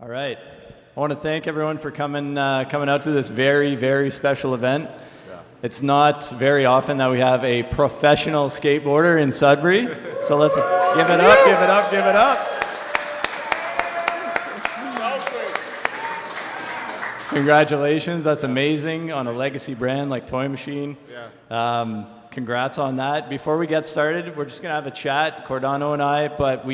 All right. I want to thank everyone for coming out to this very, very special event. Yeah. It's not very often that we have a professional skateboarder in Sudbury, so let's give it up, give it up, give it up. Congratulations, that's amazing on a legacy brand like Toy Machine. Yeah. Congrats on that. Before we get started, we're just going to have a chat, Cordano and I, but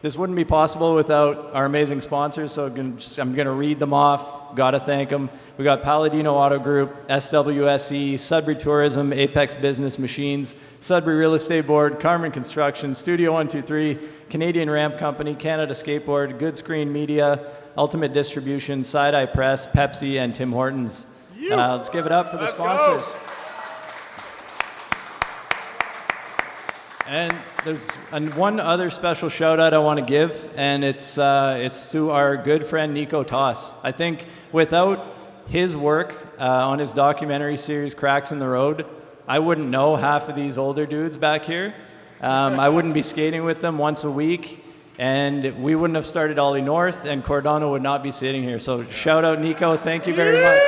this wouldn't be possible without our amazing sponsors, so I'm going to read them off. Got to thank them. We got Palladino Auto Group, SWSE, Sudbury Tourism, Apex Business Machines, Sudbury Real Estate Board, Carmen Construction, Studio 123, Canadian Ramp Company, Canada Skateboard, Goodscreen Media, Ultimate Distribution, Side-Eye Press, Pepsi, and Tim Hortons. Let's give it up for the sponsors. Go. And there's one other special shout out I want to give, and it's to our good friend Nico Toss. I think without his work on his documentary series Cracks in the Road, I wouldn't know half of these older dudes back here. I wouldn't be skating with them once a week, and we wouldn't have started Ollie North, and Cordano would not be sitting here. So shout out Nico, thank you very much.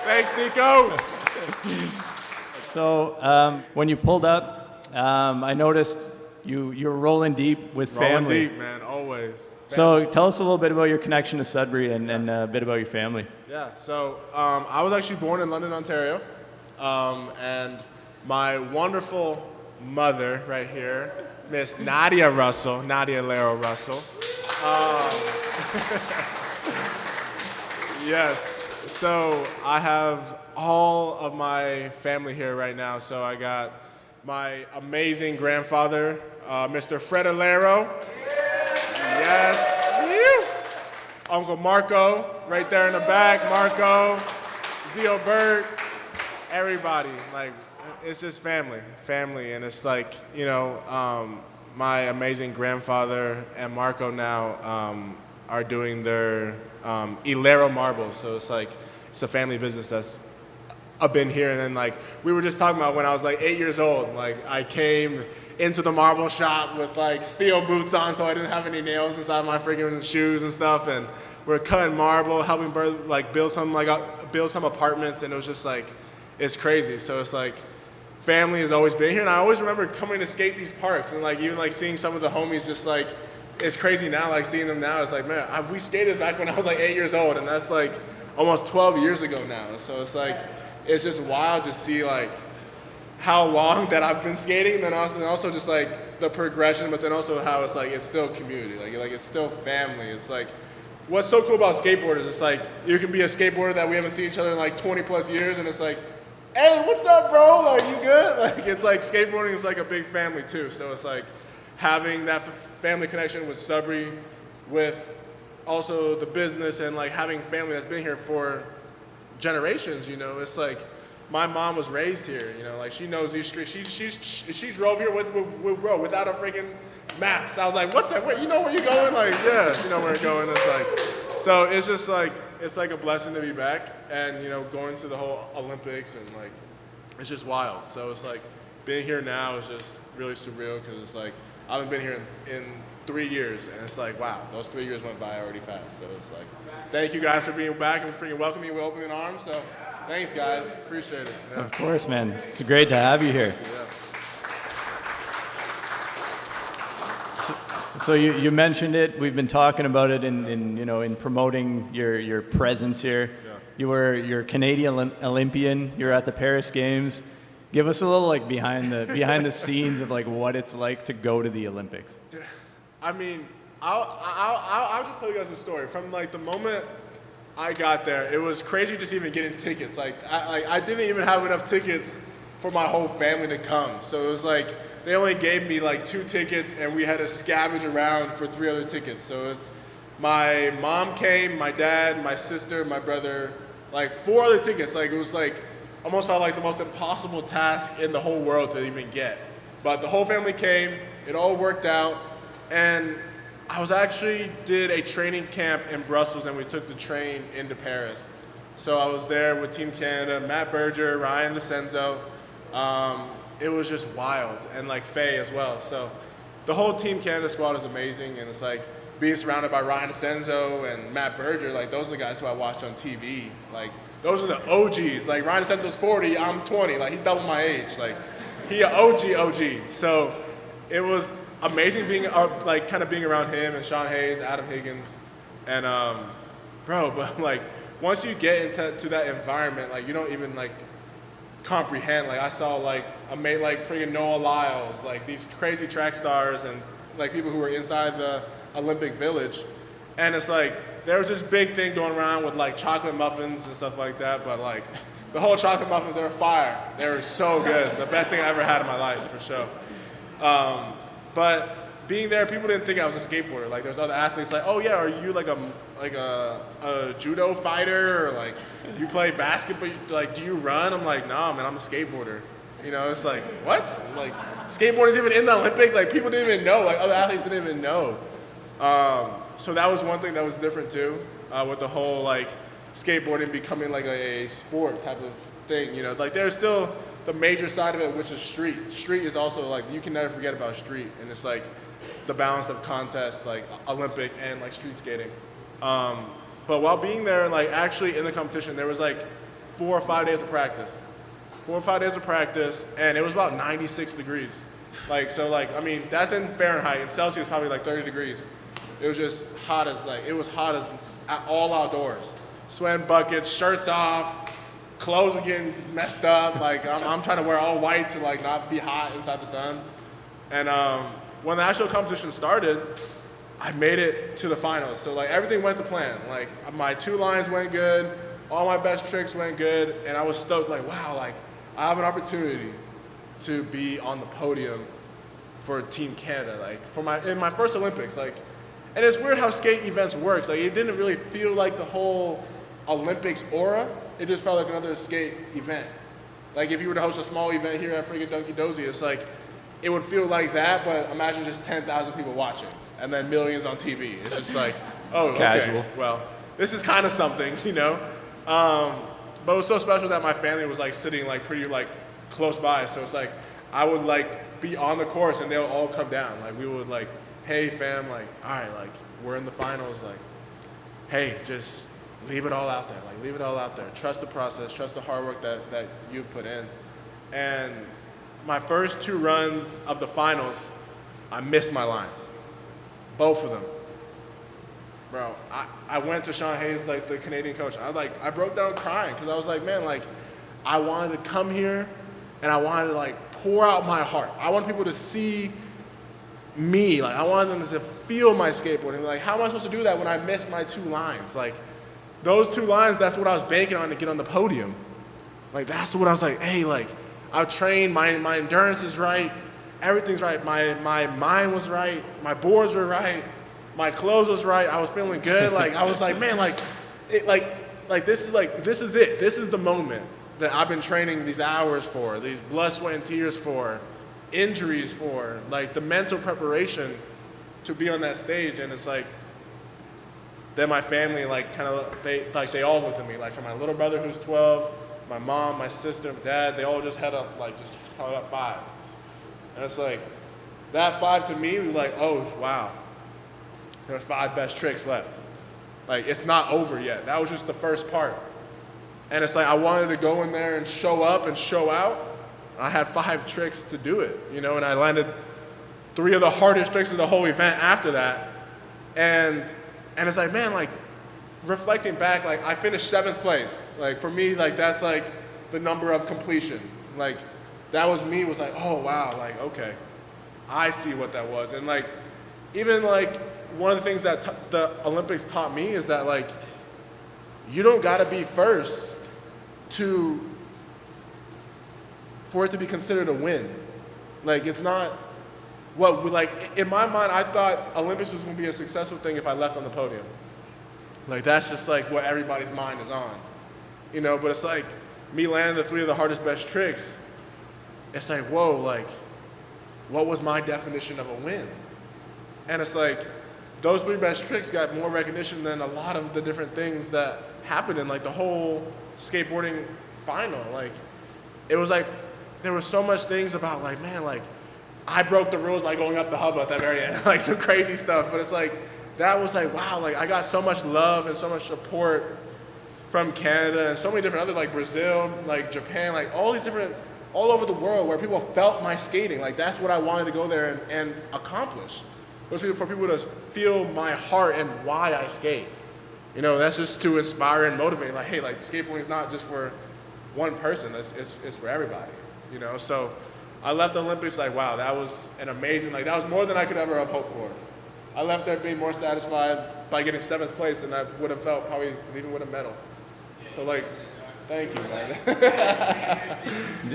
Thanks, Nico. So when you pulled up, I noticed you're rolling deep with family. Rolling deep, man, always. So tell us a little bit about your connection to Sudbury and a bit about your family. Yeah, so I was actually born in London, Ontario, and my wonderful mother right here, Miss Nadia Lero Russell. Yes, so I have all of my family here right now. So I got my amazing grandfather, Mr. Fred Alero. Yes. Uncle Marco, right there in the back. Marco, Zio Bert, everybody. Like, it's just family. And it's like, my amazing grandfather and Marco now are doing their Alero marbles. So it's like, it's a family business that's I've been here. And then like we were just talking about when I was like 8 years old, like I came into the marble shop with like steel boots on, so I didn't have any nails inside my freaking shoes and stuff, and we're cutting marble, helping build some apartments, and it was just like, it's crazy. So it's like family has always been here, and I always remember coming to skate these parks and like even like seeing some of the homies, just like, it's crazy now, like seeing them now. It's like, man, we skated back when I was like 8 years old, and that's like almost 12 years ago now. So it's like, it's just wild to see like how long that I've been skating, and then also just like the progression, but then also how it's like it's still community, like it's still family. It's like what's so cool about skateboarders. It's like you can be a skateboarder that we haven't seen each other in like 20 plus years, and it's like, hey, what's up, bro? Like, you good? Like, it's like skateboarding is like a big family too. So it's like having that family connection with Sudbury, with also the business, and like having family that's been here for generations. It's like my mom was raised here, like she knows these streets. She drove here with bro without a freaking maps. I was like, what you know where you're going? Like, yeah, you know where you're going. It's like, so it's just like, it's like a blessing to be back, and going to the whole Olympics, and like it's just wild. So it's like being here now is just really surreal, because it's like I haven't been here in 3 years, and it's like, wow, those 3 years went by already fast. So it's like, thank you guys for being back and freaking welcoming me with open arms. So thanks, guys. Appreciate it. Yeah. Of course, man. It's great to have you here. Yeah. So you mentioned it. We've been talking about it in promoting your presence here. Yeah. You're a Canadian Olympian. You're at the Paris Games. Give us a little like behind the scenes of like what it's like to go to the Olympics. I mean, I'll just tell you guys a story. From like the moment I got there, it was crazy just even getting tickets. Like I didn't even have enough tickets for my whole family to come. So it was like they only gave me like 2 tickets, and we had to scavenge around for 3 other tickets. So it's my mom came, my dad, my sister, my brother, like 4 other tickets. Like it was like almost felt like the most impossible task in the whole world to even get. But the whole family came. It all worked out. And I did a training camp in Brussels, and we took the train into Paris. So I was there with Team Canada, Matt Berger, Ryan DeCenzo. It was just wild, and like Faye as well. So the whole Team Canada squad is amazing, and it's like being surrounded by Ryan DeCenzo and Matt Berger, like those are the guys who I watched on TV. Like those are the OGs. Like Ryan DeCenzo's 40, I'm 20. Like he doubled my age. Like he an OG. So it was amazing being like kind of being around him and Sean Hayes, Adam Higgins, and but like once you get into that environment, like you don't even like comprehend. Like I saw like freaking Noah Lyles, like these crazy track stars and like people who were inside the Olympic Village, and it's like there was this big thing going around with like chocolate muffins and stuff like that, but like the whole chocolate muffins, they were fire. They were so good. The best thing I ever had in my life, for sure. But being there, people didn't think I was a skateboarder. Like there's other athletes like, oh yeah, are you like a judo fighter, or like you play basketball, like do you run? I'm like, nah man, I'm a skateboarder. You know, it's like, what? Like skateboarding's even in the Olympics? Like people didn't even know, like other athletes didn't even know. So that was one thing that was different too, with the whole like skateboarding becoming like a sport type of thing. You know, like there's still the major side of it, which is street. Street is also like, you can never forget about street, and it's like the balance of contests, like Olympic and like street skating. But while being there, like actually in the competition, there was like 4 or 5 days of practice. 4 or 5 days of practice, and it was about 96 degrees. Like, so like, I mean, that's in Fahrenheit. In Celsius, probably like 30 degrees. It was just hot as like, it was hot as all outdoors. Sweating buckets, shirts off, clothes are getting messed up. Like I'm trying to wear all white to like not be hot inside the sun. And when the actual competition started, I made it to the finals. So like everything went to plan. Like my 2 lines went good, all my best tricks went good, and I was stoked. Like wow, like I have an opportunity to be on the podium for Team Canada. Like in my first Olympics. Like, and it's weird how skate events works. Like it didn't really feel like the whole Olympics aura. It just felt like another skate event. Like if you were to host a small event here at friggin' Donkey Dozy, it's like, it would feel like that, but imagine just 10,000 people watching and then millions on TV. It's just like, oh, Casual. Okay, well, this is kind of something, you know? But it was so special that my family was like sitting like pretty like close by. So it's like, I would like be on the course and they'll all come down. Like we would like, hey fam, like, all right, like we're in the finals, like, hey, just leave it all out there. Like leave it all out there. Trust the process, trust the hard work that you've put in. And my first 2 runs of the finals, I missed my lines. Both of them. Bro, I went to Sean Hayes, like the Canadian coach. I broke down crying because I was like, man, like I wanted to come here and I wanted to like pour out my heart. I wanted people to see me. Like I wanted them to feel my skateboarding. Like how am I supposed to do that when I missed my 2 lines? Like those 2 lines, that's what I was banking on to get on the podium. Like that's what I was like, hey, like I've trained, my endurance is right, everything's right, my mind was right, my boards were right, my clothes was right, I was feeling good. Like I was like, man, this is it. This is the moment that I've been training these hours for, these blood, sweat, and tears for, injuries for, like the mental preparation to be on that stage. And it's like, then my family like kind of, they all looked at me, like from my little brother who's 12, my mom, my sister, my dad, they all just held up 5. And it's like, that 5 to me was like, oh, wow. There's 5 best tricks left. Like, it's not over yet. That was just the first part. And it's like, I wanted to go in there and show up and show out. And I had 5 tricks to do it, you know, and I landed 3 of the hardest tricks of the whole event after that. And it's like, man, like, reflecting back, like I finished 7th place. Like for me, like that's like the number of completion. Like that was me, was like, oh wow, like okay, I see what that was. And like even like one of the things that the Olympics taught me is that like you don't gotta be first for it to be considered a win. Like it's not what like in my mind I thought Olympics was gonna be a successful thing if I left on the podium. Like that's just like what everybody's mind is on, you know, but it's like me landing the 3 of the hardest best tricks. It's like, whoa, like what was my definition of a win? And it's like those 3 best tricks got more recognition than a lot of the different things that happened in like the whole skateboarding final. Like it was like, there were so much things about like, man, like I broke the rules by going up the hubba at that very end, like some crazy stuff, but it's like, that was like, wow, like I got so much love and so much support from Canada and so many different other, like Brazil, like Japan, like all these different, all over the world where people felt my skating. Like that's what I wanted to go there and accomplish. Was for people to feel my heart and why I skate. You know, that's just to inspire and motivate. Like, hey, like skateboarding is not just for one person, it's for everybody. You know, so I left the Olympics like, wow, that was an amazing, like that was more than I could ever have hoped for. I left there being more satisfied by getting 7th place than I would have felt probably even with a medal. So like, thank you, man.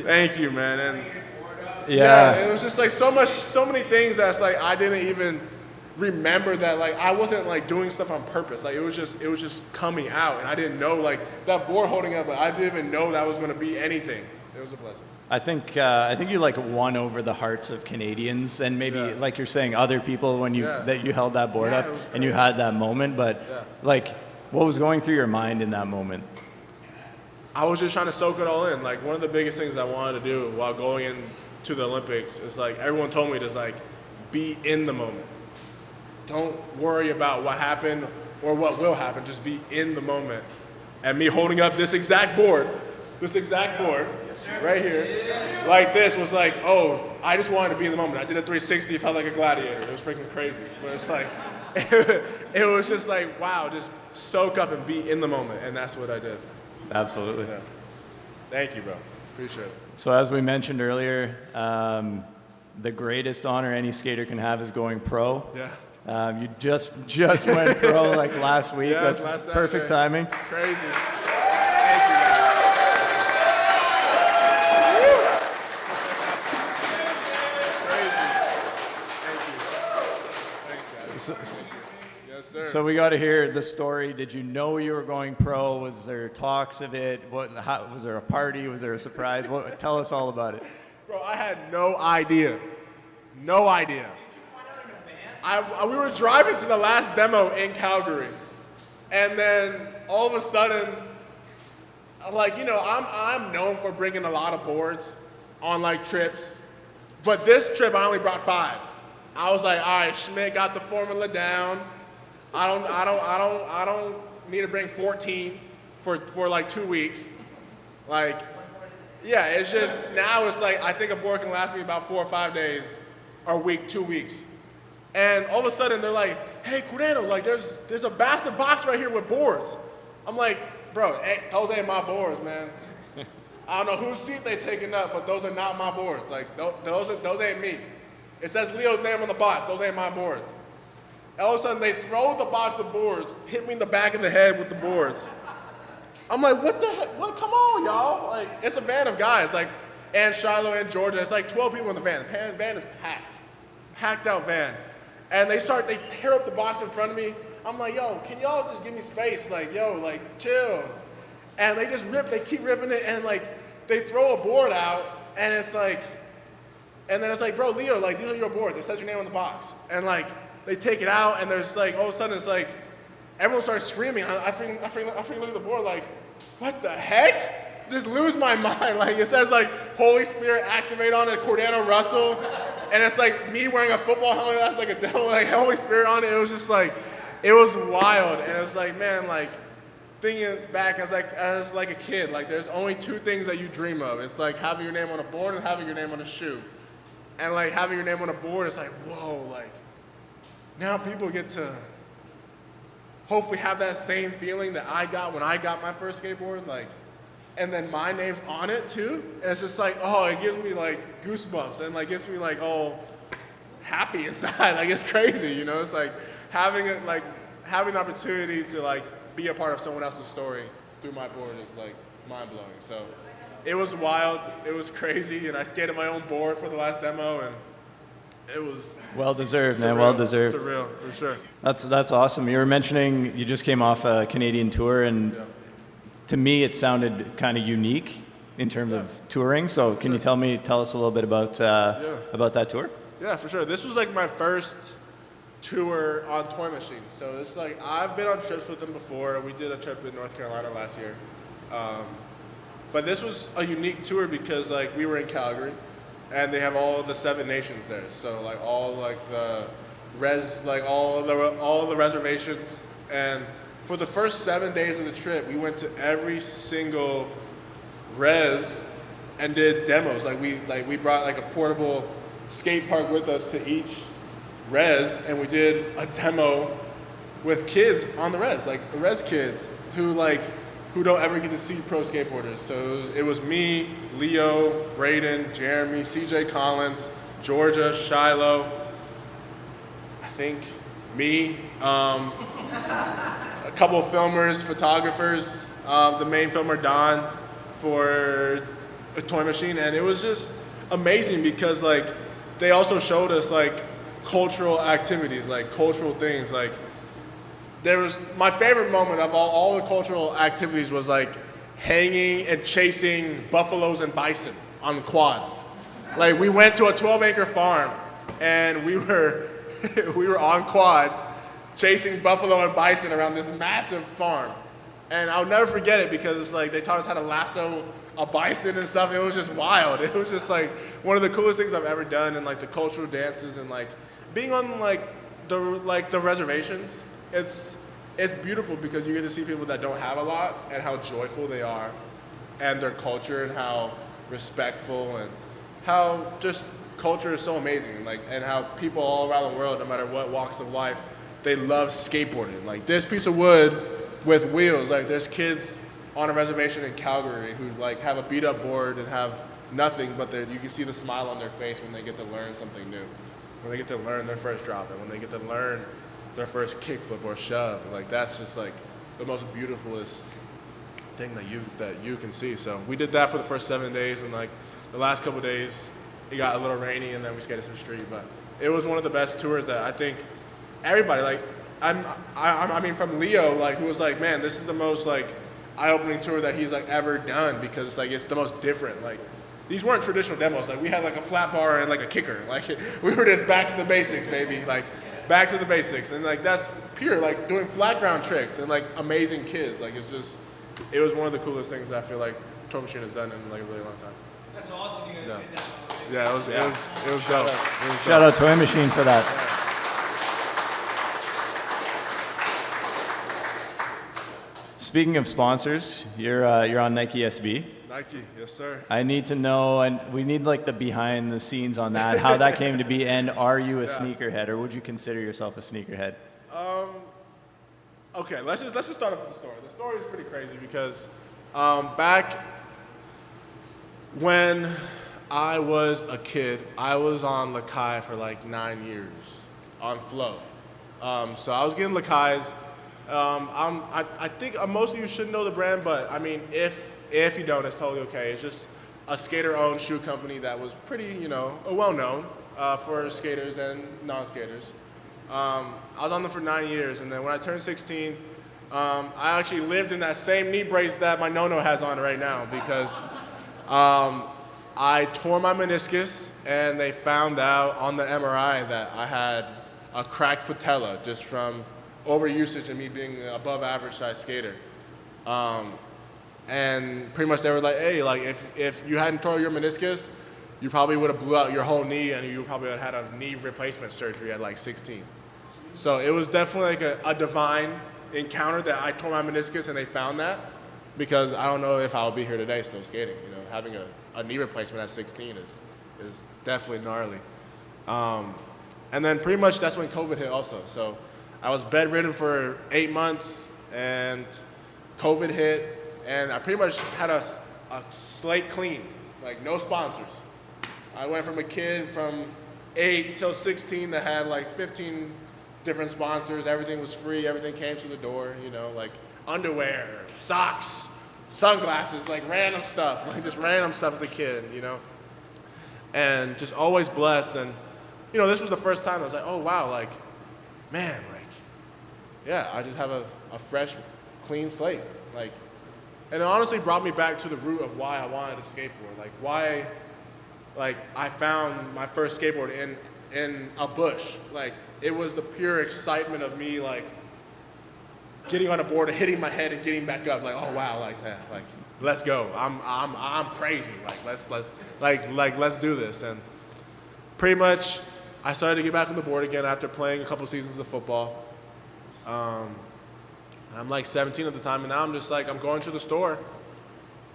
Thank you, man. And yeah, it was just like so many things that's like I didn't even remember that like I wasn't like doing stuff on purpose. Like it was just coming out, and I didn't know like that board holding up, but I didn't even know that was going to be anything. It was a blessing. I think you like won over the hearts of Canadians and maybe like you're saying other people when you that you held that board up and you had that moment. But like, what was going through your mind in that moment? I was just trying to soak it all in. Like one of the biggest things I wanted to do while going into the Olympics is like everyone told me to like be in the moment. Don't worry about what happened or what will happen. Just be in the moment. And me holding up this exact board right here, like this was like, oh, I just wanted to be in the moment. I did a 360, felt like a gladiator. It was freaking crazy. But it's like, it was just like, wow, just soak up and be in the moment. And that's what I did. Absolutely. Yeah. Thank you, bro. Appreciate it. So as we mentioned earlier, the greatest honor any skater can have is going pro. Yeah. You just went pro like last week. Yes, That's last perfect Saturday. timing. Crazy. Thank you, man. Yes, sir. So we got to hear the story. Did you know you were going pro? Was there talks of it? Was there a party? Was there a surprise? Tell us all about it. Bro, I had no idea. No idea. We were driving to the last demo in Calgary, and then all of a sudden, like, you know, I'm known for bringing a lot of boards on like trips, but this trip I only brought 5. I was like, all right, Schmidt got the formula down. I don't need to bring 14 for like 2 weeks. Like, yeah, it's just now it's like I think a board can last me about 4 or 5 days, or a week, 2 weeks. And all of a sudden they're like, hey, Cordano, like there's a massive box right here with boards. I'm like, bro, those ain't my boards, man. I don't know whose seat they taking up, but those are not my boards. Like those ain't me. It says Leo's name on the box. Those ain't my boards. And all of a sudden they throw the box of boards, hit me in the back of the head with the boards. I'm like, what the heck? What? Come on, y'all. Like, it's a van of guys, like, and Shiloh and Georgia. It's like 12 people in the van. The van is packed out van. And they tear up the box in front of me. I'm like, yo, can y'all just give me space? Like, yo, like, chill. And they keep ripping it, and like, they throw a board out, and it's like, and then it's like, bro, Leo, like, these are your boards. It says your name on the box. And like, they take it out, and there's like, all of a sudden it's like, everyone starts screaming. I freaking look at the board like, what the heck? Just lose my mind. Like, it says like, Holy Spirit activate on it, Cordano Russell. And it's like me wearing a football helmet that's like a devil, like Holy Spirit on it. It was just like, it was wild. And it was like, man, like, thinking back as like a kid, like there's only 2 things that you dream of. It's like having your name on a board and having your name on a shoe. And like having your name on a board, it's like, whoa, like now people get to hopefully have that same feeling that I got when I got my first skateboard, like, and then my name's on it too. And it's just like, oh, it gives me like goosebumps and like gets me like all happy inside. Like it's crazy, you know? It's like having the opportunity to like be a part of someone else's story through my board is like mind blowing. So it was wild, it was crazy, and I skated my own board for the last demo, and it was well deserved, man. Well deserved. Surreal, for sure. That's awesome. You were mentioning you just came off a Canadian tour, and to me it sounded kind of unique in terms of touring. So can you tell us a little bit about that tour? Yeah, for sure. This was like my first tour on toy machines. So it's like I've been on trips with them before. We did a trip in North Carolina last year. But this was a unique tour because like we were in Calgary, and they have all the 7 nations there. So like all like the like all the reservations. And for the first 7 days of the trip, we went to every single res and did demos. We brought like a portable skate park with us to each res, and we did a demo with kids on the res, like the res kids who don't ever get to see pro skateboarders. So it was me, Leo, Braden, Jeremy, CJ Collins, Georgia, Shiloh, I think me, a couple of filmers, photographers, the main filmer Don for a toy machine, and it was just amazing because like they also showed us like cultural activities, like cultural things. Like there was my favorite moment of all the cultural activities was like hanging and chasing buffaloes and bison on the quads. Like we went to a 12-acre farm and we were on quads chasing buffalo and bison around this massive farm. And I'll never forget it because it's like they taught us how to lasso a bison and stuff. It was just wild. It was just like one of the coolest things I've ever done, and like the cultural dances and like being on the reservations. It's beautiful because you get to see people that don't have a lot and how joyful they are and their culture and how respectful and how just culture is so amazing, like, and how people all around the world, no matter what walks of life, they love skateboarding. Like this piece of wood with wheels, like there's kids on a reservation in Calgary who like have a beat up board and have nothing, but you can see the smile on their face when they get to learn something new, when they get to learn their first drop, and when they get to learn their first kickflip or shove. Like that's just like the most beautifulest thing that you can see. So we did that for the first 7 days, and like the last couple of days it got a little rainy and then we skated some street, but it was one of the best tours that I think everybody, like I mean from Leo, like who was like, man, this is the most like eye-opening tour that he's like ever done because like it's the most different. Like these weren't traditional demos. Like we had like a flat bar and like a kicker. Like we were just back to the basics, baby. Like back to the basics. And like that's pure, like doing flat ground tricks and like amazing kids. Like it was one of the coolest things that I feel like Toy Machine has done in like a really long time. That's awesome. You guys did that. Yeah, it was dope. It was Shout out Toy Machine for that. Speaking of sponsors, you're on Nike SB. Nike, yes sir. I need to know, and we need like the behind the scenes on that, how that came to be, and are you a sneakerhead, or would you consider yourself a sneakerhead? Okay, let's just start off with the story. The story is pretty crazy because back when I was a kid, I was on Lakai for like 9 years on Flow. So I was getting Lakais. I think most of you should know the brand, but I mean, if you don't, it's totally okay. It's just a skater-owned shoe company that was pretty, well-known for skaters and non-skaters. I was on them for 9 years, and then when I turned 16, I actually lived in that same knee brace that my no-no has on right now because I tore my meniscus, and they found out on the MRI that I had a cracked patella just from overusage and me being an above average size skater. And pretty much they were like, hey, like if you hadn't tore your meniscus, you probably would have blew out your whole knee and you probably would have had a knee replacement surgery at like 16. So it was definitely like a divine encounter that I tore my meniscus and they found that, because I don't know if I'll be here today still skating. Having a knee replacement at 16 is definitely gnarly. And then pretty much that's when COVID hit also. So I was bedridden for 8 months and COVID hit, and I pretty much had a slate clean, like no sponsors. I went from a kid from 8 till 16 that had like 15 different sponsors. Everything was free. Everything came through the door, like underwear, socks, sunglasses, like random stuff, like just random stuff as a kid, and just always blessed. And, this was the first time I was like, oh wow, like, man, like, yeah, I just have a fresh, clean slate. Like, and it honestly brought me back to the root of why I wanted to skateboard. Like why, like I found my first skateboard in a bush. Like it was the pure excitement of me like getting on a board and hitting my head and getting back up. Like, oh wow, like that. Like let's go. I'm crazy. Like let's do this. And pretty much I started to get back on the board again after playing a couple seasons of football. I'm like 17 at the time, and now I'm just like, I'm going to the store,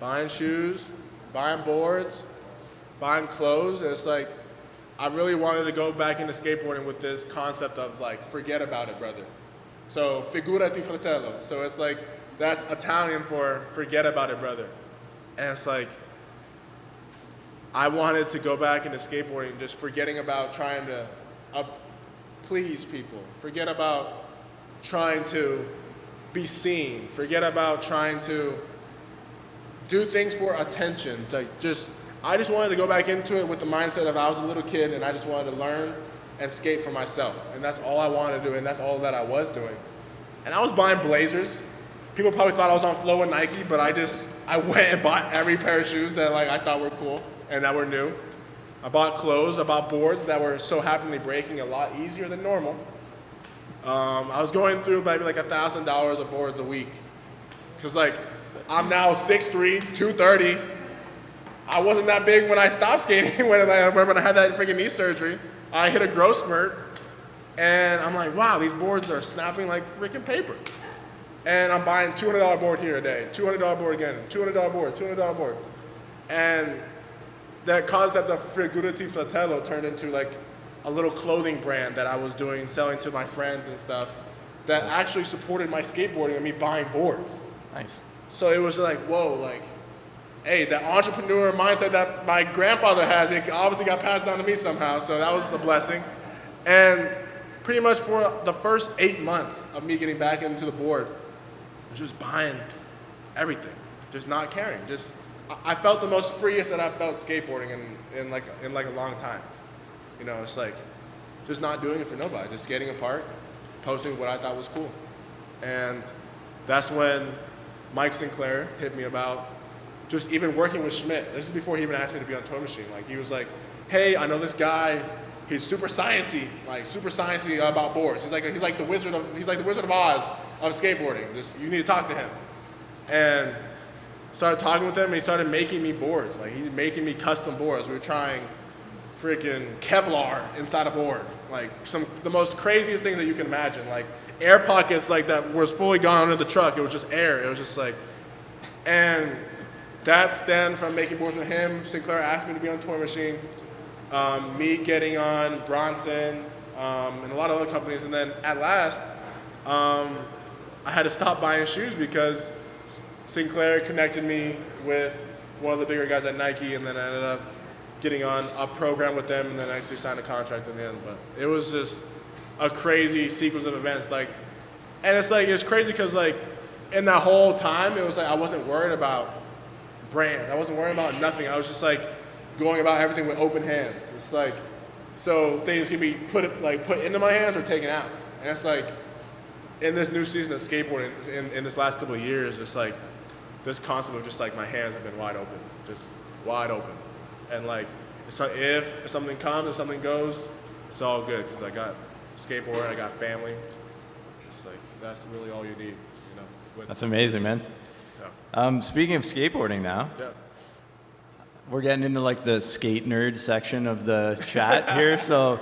buying shoes, buying boards, buying clothes, and it's like, I really wanted to go back into skateboarding with this concept of like, forget about it, brother. So, figurati fratello. So it's like, that's Italian for forget about it, brother. And it's like, I wanted to go back into skateboarding, just forgetting about trying to please people. Forget about trying to be seen. Forget about trying to do things for attention. I just wanted to go back into it with the mindset of I was a little kid and I just wanted to learn and skate for myself. And that's all I wanted to do, and that's all that I was doing. And I was buying blazers. People probably thought I was on flow with Nike, but I went and bought every pair of shoes that like I thought were cool and that were new. I bought clothes, I bought boards that were so happily breaking a lot easier than normal. I was going through maybe like $1,000 of boards a week. Cause like, I'm now 6'3", 230. I wasn't that big when I stopped skating, when I had that freaking knee surgery. I hit a growth spurt, and I'm like, wow, these boards are snapping like freaking paper. And I'm buying $200 board here a day, $200 board again, $200 board, $200 board. And that concept of figurati fratello turned into like a little clothing brand that I was doing, selling to my friends and stuff, that actually supported my skateboarding and me buying boards. Nice. So it was like, whoa, like, hey, that entrepreneur mindset that my grandfather has, it obviously got passed down to me somehow, so that was a blessing. And pretty much for the first 8 months of me getting back into the board, I was just buying everything, just not caring. I felt the most freest that I felt skateboarding in like a long time. You know, it's like just not doing it for nobody, just skating apart, posting what I thought was cool. And that's when Mike Sinclair hit me about just even working with Schmidt. This is before he even asked me to be on Toy Machine. Like, he was like, hey, I know this guy, he's super sciencey about boards. He's like the Wizard of Oz of skateboarding. You need to talk to him. And started talking with him, and he started making me boards. Like, he's making me custom boards. We were trying freaking Kevlar inside a board. Like, the most craziest things that you can imagine. Like, air pockets like that was fully gone under the truck. It was just air. It was just like, and that's then from making boards with him. Sinclair asked me to be on Toy Machine. Me getting on Bronson, and a lot of other companies. And then at last, I had to stop buying shoes because Sinclair connected me with one of the bigger guys at Nike, and then I ended up getting on a program with them, and then actually signed a contract in the end. But it was just a crazy sequence of events. Like, and it's crazy because like in that whole time, it was like I wasn't worried about brand. I wasn't worried about nothing. I was just like going about everything with open hands. It's like, so things can be put into my hands or taken out. And it's like, in this new season of skateboarding, in this last couple of years, it's like this concept of just like my hands have been wide open, just wide open. And like, if something comes, if something goes, it's all good because I got skateboard, I got family. It's like, that's really all you need, you know. That's amazing, man. Yeah. Speaking of skateboarding now, Yeah. we're getting into like the skate nerd section of the chat here. So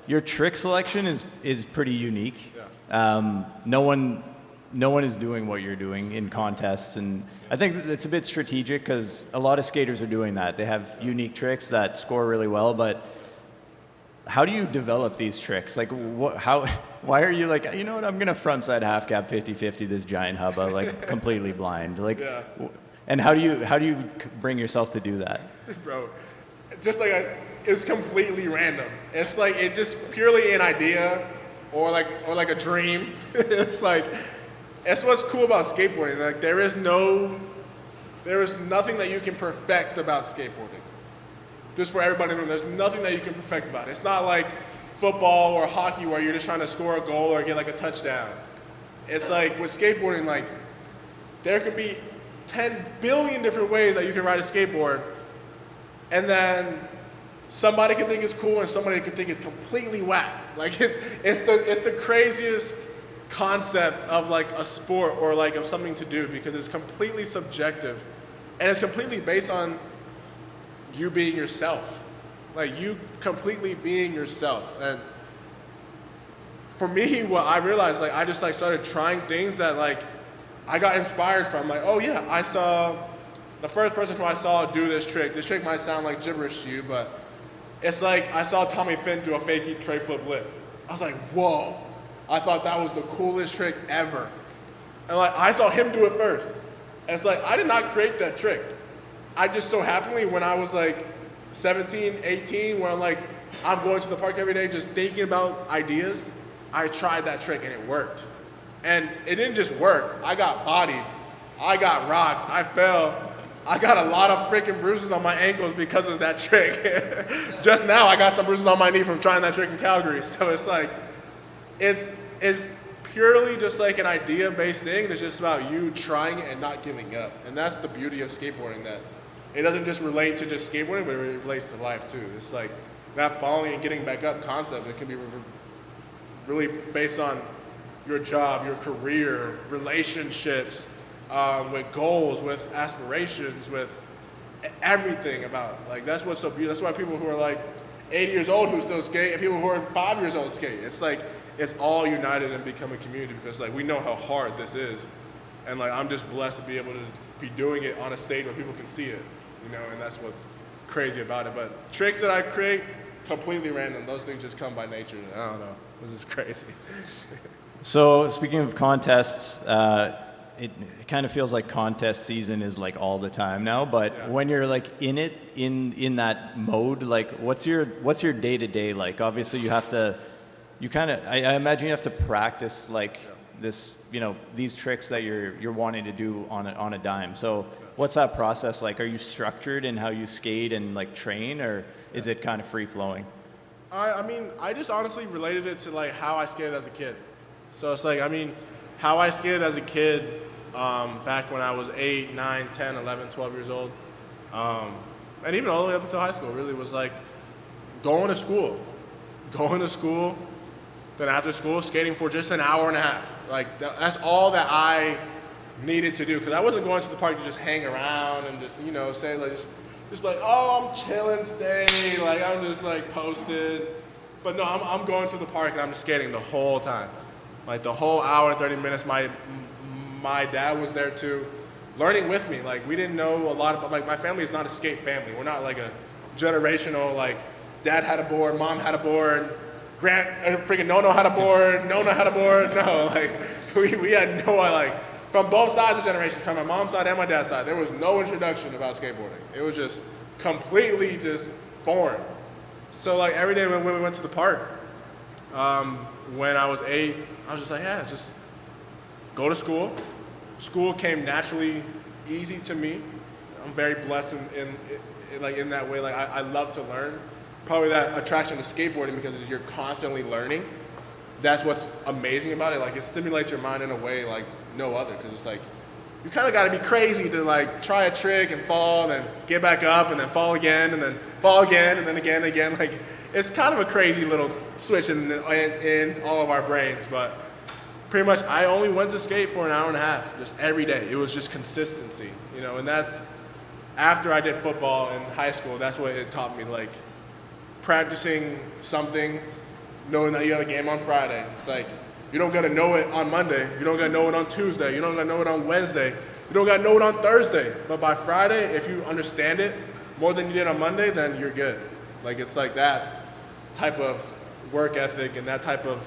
your trick selection is pretty unique. Yeah. No one is doing what you're doing in contests, and I think it's a bit strategic because a lot of skaters are doing that. They have unique tricks that score really well, but how do you develop these tricks? Like, why are you like, you know what, I'm gonna frontside half cab 50-50 this giant hubba like completely blind? Like, Yeah. and how do you bring yourself to do that? Bro, just like it's completely random. It's like it's just purely an idea or like a dream. It's like, that's what's cool about skateboarding. Like there is nothing that you can perfect about skateboarding. Just for everybody in the room, there's nothing that you can perfect about it. It's not like football or hockey where you're just trying to score a goal or get like a touchdown. It's like with skateboarding, like there could be 10 billion different ways that you can ride a skateboard, and then somebody can think it's cool and somebody can think it's completely whack. Like it's the craziest concept of like a sport or like of something to do because it's completely subjective and it's completely based on you being yourself. Like you completely being yourself. And for me, what I realized, like I just like started trying things that like I got inspired from. Like, oh yeah, I saw the first person who I saw do this trick. This trick might sound like gibberish to you, but it's like I saw Tommy Finn do a fakie tray flip lip. I was like, whoa. I thought that was the coolest trick ever. And like I saw him do it first. And it's like I did not create that trick. I just so happenly when I was like 17, 18, where I'm going to the park every day just thinking about ideas, I tried that trick and it worked. And it didn't just work. I got bodied. I got rocked. I fell. I got a lot of freaking bruises on my ankles because of that trick. Just now I got some bruises on my knee from trying that trick in Calgary. So it's like, it's purely just like an idea-based thing. It's just about you trying it and not giving up. And that's the beauty of skateboarding, that it doesn't just relate to just skateboarding, but it relates to life too. It's like that falling and getting back up concept. It can be really based on your job, your career, relationships, with goals, with aspirations, with everything about it. Like that's what's so beautiful. That's why people who are like 80 years old who still skate and people who are 5 years old skate. It's like it's all united and become a community because like we know how hard this is, and like I'm just blessed to be able to be doing it on a stage where people can see it, you know, and that's what's crazy about it. But tricks that I create, completely random. Those things just come by nature. I don't know. This is crazy. So speaking of contests, it kind of feels like contest season is like all the time now, but Yeah. when you're like in it, in that mode, like what's your day to day like? Obviously I imagine you have to practice like this, you know, these tricks that you're wanting to do on a dime. So what's that process like? Are you structured in how you skate and like train, or is it kind of free flowing? I mean, I just honestly related it to like how I skated as a kid. So it's like, I mean, how I skated as a kid back when I was 8, 9, 10, 11, 12 years old, and even all the way up until high school, really was like going to school, then after school, skating for just an hour and a half. Like that's all that I needed to do, because I wasn't going to the park to just hang around and just, you know, say like just like, oh, I'm chilling today, like I'm just like posted. But no, I'm going to the park and I'm just skating the whole time. Like the whole hour and 30 minutes, my dad was there too, learning with me. Like we didn't know a lot about, like my family is not a skate family. We're not like a generational, like dad had a board, mom had a board, freaking Nono had a board, Nona had a board. No, like we had no, like from both sides of the generation, from my mom's side and my dad's side, there was no introduction about skateboarding. It was just completely just foreign. So like every day when we went to the park, when I was 8, I was just like, yeah, just go to school. School came naturally easy to me. I'm very blessed in that way. Like I love to learn. Probably that attraction to skateboarding, because you're constantly learning. That's what's amazing about it. Like it stimulates your mind in a way like no other, because it's like you kind of got to be crazy to like try a trick and fall and then get back up and then fall again and then fall again and then again and again. Like it's kind of a crazy little switch in all of our brains. But pretty much I only went to skate for an hour and a half, just every day. It was just consistency, you know, and that's after I did football in high school. That's what it taught me, like practicing something, knowing that you have a game on Friday. It's like you don't gotta know it on Monday, you don't gotta know it on Tuesday, you don't gotta know it on Wednesday, you don't gotta know it on Thursday. But by Friday, if you understand it more than you did on Monday, then you're good. Like it's like that type of work ethic and that type of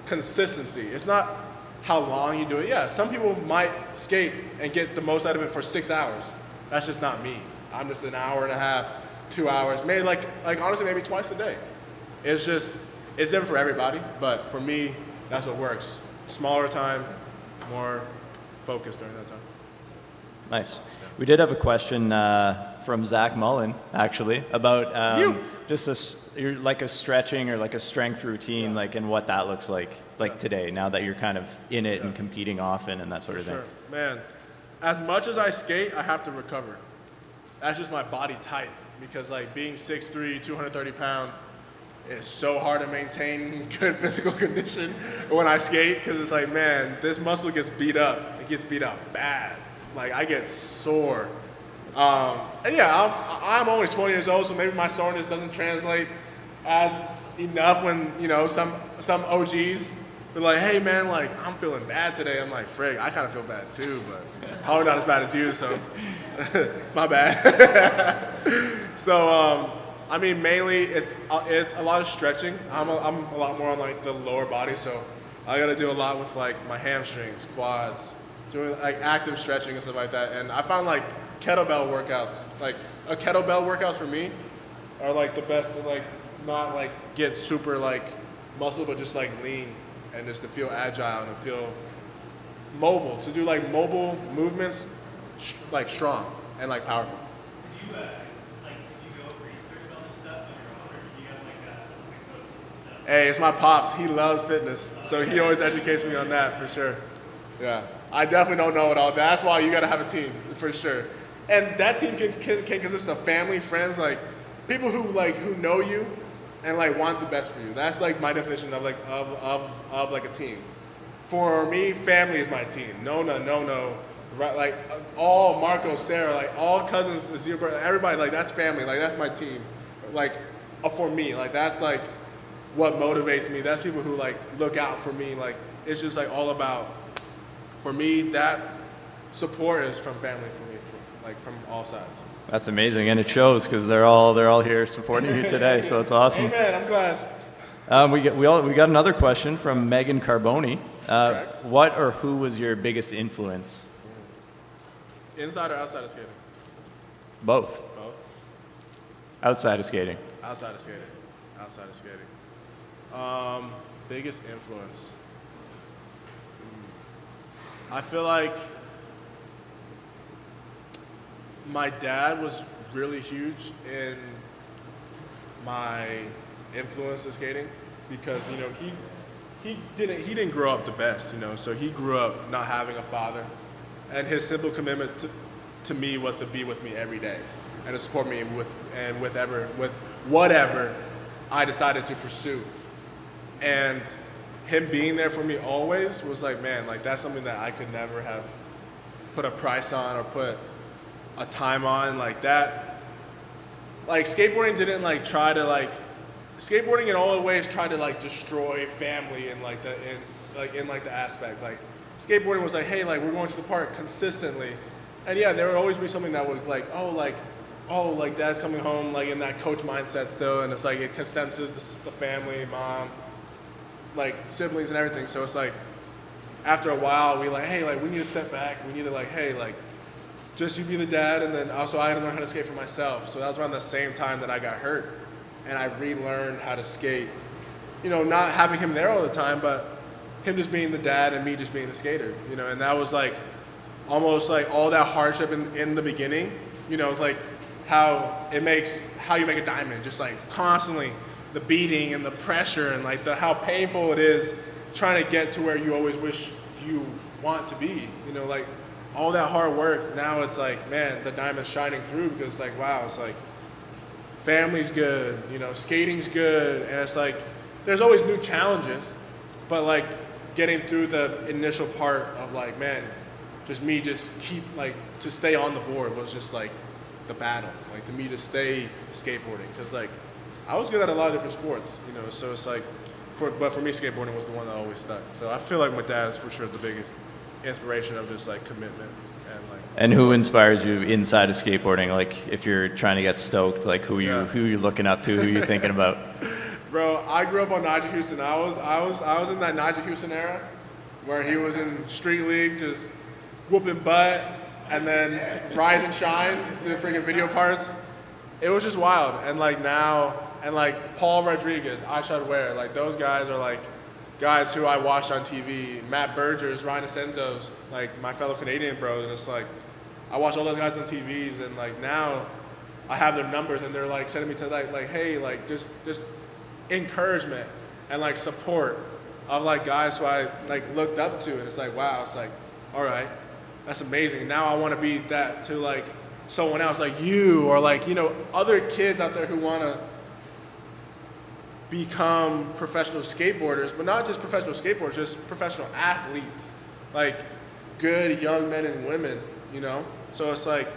consistency. It's not how long you do it. Yeah, some people might skate and get the most out of it for 6 hours. That's just not me. I'm just an hour and a half, 2 hours, maybe like honestly, maybe twice a day. It's different for everybody, but for me, that's what works. Smaller time, more focused during that time. Nice. We did have a question from Zach Mullen, actually, about just like a stretching or like a strength routine, like, and what that looks like today, now that you're kind of in it and competing often and that sort of thing. Sure. Man, as much as I skate, I have to recover. That's just my body type, because like being 6'3", 230 pounds, it's so hard to maintain good physical condition when I skate, because it's like, man, this muscle gets beat up. It gets beat up bad. Like I get sore And yeah, I'm only 20 years old, so maybe my soreness doesn't translate as enough when, you know, some OGs be like, hey man, like, I'm feeling bad today. I'm like, frig, I kind of feel bad too, but probably not as bad as you, so my bad. So, I mean, mainly it's a lot of stretching. I'm a lot more on like the lower body, so I got to do a lot with like my hamstrings, quads, doing like active stretching and stuff like that. And I found like kettlebell workouts, like a kettlebell workouts for me are like the best to like not like get super like muscle, but just like lean and just to feel agile and to feel mobile, to do like mobile movements, like strong and like powerful. Did you go research all this stuff on your own, or did you have like coaches and stuff? Hey, it's my pops. He loves fitness, so he always educates me on that for sure. Yeah, I definitely don't know it all. That's why you gotta have a team for sure. And that team can consist of family, friends, like people who know you and like want the best for you. That's like my definition of like of like a team. For me, family is my team. No, right? Like all Marco, Sarah, like all cousins, Zio, everybody, like that's family. Like that's my team. Like for me, like that's like what motivates me. That's people who like look out for me. Like it's just like all about. For me, that support is from family for me, from all sides. That's amazing, and it shows because they're all here supporting you today. So it's awesome. Amen. I'm glad. We got another question from Megan Carboni. Correct. What or who was your biggest influence? Inside or outside of skating? Both. Both. Outside of skating. Outside of skating. Outside of skating. Biggest influence. I feel like my dad was really huge in my influence of skating because, you know, he didn't grow up the best, you know, so he grew up not having a father, and his simple commitment to me was to be with me every day and to support me with whatever I decided to pursue. And him being there for me always was like, man, like that's something that I could never have put a price on or put a time on like that. Like skateboarding didn't like try to like, skateboarding in all ways tried to like destroy family and like in the aspect. Like skateboarding was like, hey, like we're going to the park consistently. And yeah, there would always be something that would like, like dad's coming home like in that coach mindset still, and it's like it can stem to the family, mom, like siblings and everything. So it's like after a while we like, hey, like we need to step back. We need to like, hey, like just you be the dad, and then also I had to learn how to skate for myself. So that was around the same time that I got hurt, and I relearned how to skate. You know, not having him there all the time, but him just being the dad and me just being the skater. You know, and that was like almost like all that hardship in the beginning. You know, it's like how you make a diamond, just like constantly the beating and the pressure and like how painful it is trying to get to where you always wish you want to be. You know, like all that hard work, now it's like, man, the diamond's shining through because it's like, wow, it's like family's good, you know, skating's good, and it's like there's always new challenges, but like getting through the initial part of like, man, just keep like to stay on the board was just like the battle, like to me to stay skateboarding, because like I was good at a lot of different sports, you know, so it's like, but for me skateboarding was the one that always stuck. So I feel like my dad's for sure the biggest inspiration of just like commitment and like. And who inspires you inside of skateboarding? Like if you're trying to get stoked, like who you looking up to, who you thinking about? Bro, I grew up on Nigel Houston. I was in that Nigel Houston era where he was in street league just whooping butt, and then Rise and Shine, the freaking video parts. It was just wild. And like now, and like Paul Rodriguez, I Should Wear, like those guys are like guys who I watched on TV. Matt Bergers, Ryan Asenzo's, like my fellow Canadian bros, and it's like I watch all those guys on TVs, and like now I have their numbers, and they're like sending me to like hey, like just encouragement and like support of like guys who I like looked up to, and it's like, wow, it's like, all right, that's amazing. Now I want to be that to like someone else, like you, or like, you know, other kids out there who want to become professional skateboarders, but not just professional skateboarders, just professional athletes, like good young men and women, you know? So it's like,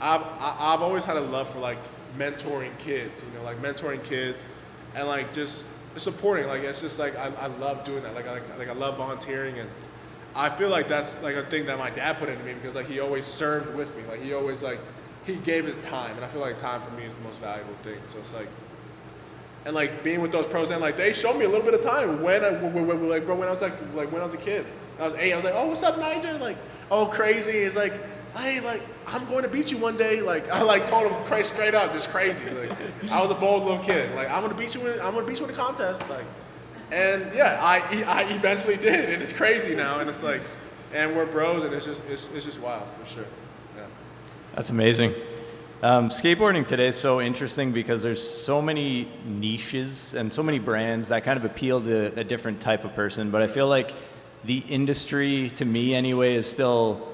I've always had a love for like mentoring kids, like mentoring kids, and like just supporting. Like it's just like I love doing that. Like I love volunteering, and I feel like that's like a thing that my dad put into me because like he always served with me. Like he always like he gave his time, and I feel like time for me is the most valuable thing. So it's like, and like being with those pros, and like they showed me a little bit of time when I was a kid. I was 8. I was like, oh, what's up, Nigel? Like, oh, crazy. It's like, hey, like I'm going to beat you one day. Like I like told him crazy straight up, just crazy. Like I was a bold little kid. Like I'm gonna beat you in a contest. Like, and yeah, I eventually did, and it's crazy now, and it's like, and we're bros, and it's just wild for sure. Yeah. That's amazing. Skateboarding today is so interesting because there's so many niches and so many brands that kind of appeal to a different type of person. But I feel like the industry, to me anyway, is still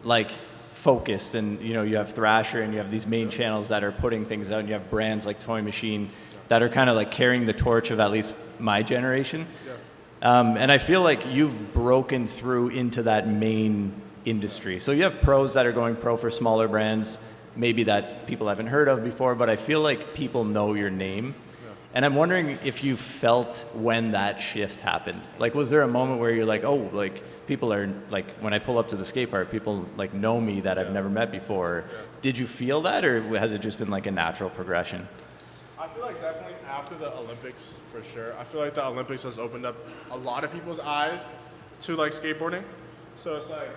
like focused. And you have Thrasher and you have these main channels that are putting things out, and you have brands like Toy Machine that are kind of like carrying the torch of at least my generation. And I feel like you've broken through into that main industry. So you have pros that are going pro for smaller brands, maybe that people haven't heard of before, but I feel like people know your name. And I'm wondering if you felt when that shift happened. Like, was there a moment where you're like, oh, like people are like, when I pull up to the skate park, people like know me that I've never met before. Did you feel that, or has it just been like a natural progression? I feel like definitely after the Olympics, for sure. I feel like the Olympics has opened up a lot of people's eyes to like skateboarding. So it's like,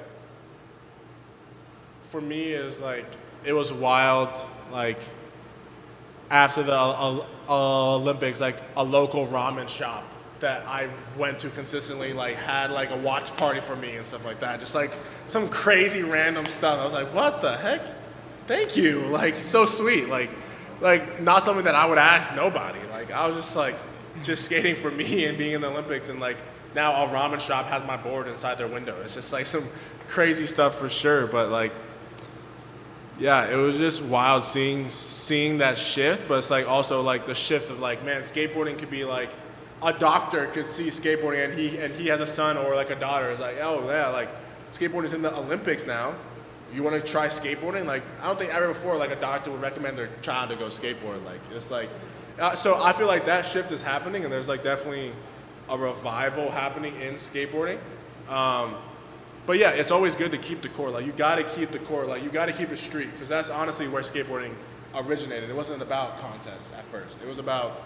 for me, it's like, it was wild, like after the Olympics, like a local ramen shop that I went to consistently, like had like a watch party for me and stuff like that. Just like some crazy random stuff. I was like, what the heck? Thank you. Like so sweet. Like not something that I would ask nobody. Like I was just like, just skating for me and being in the Olympics, and like now a ramen shop has my board inside their window. It's just like some crazy stuff for sure. But like, yeah, it was just wild seeing that shift, but it's like also like the shift of like, man, skateboarding could be like, a doctor could see skateboarding and he has a son or like a daughter. It's like, oh yeah, like skateboarding's in the Olympics now. You want to try skateboarding? Like, I don't think ever before like a doctor would recommend their child to go skateboard. Like, it's like, so I feel like that shift is happening, and there's like definitely a revival happening in skateboarding. But yeah, it's always good to keep the core. Like you got to keep the core. Like you got to keep it street, because that's honestly where skateboarding originated. It wasn't about contests at first. It was about,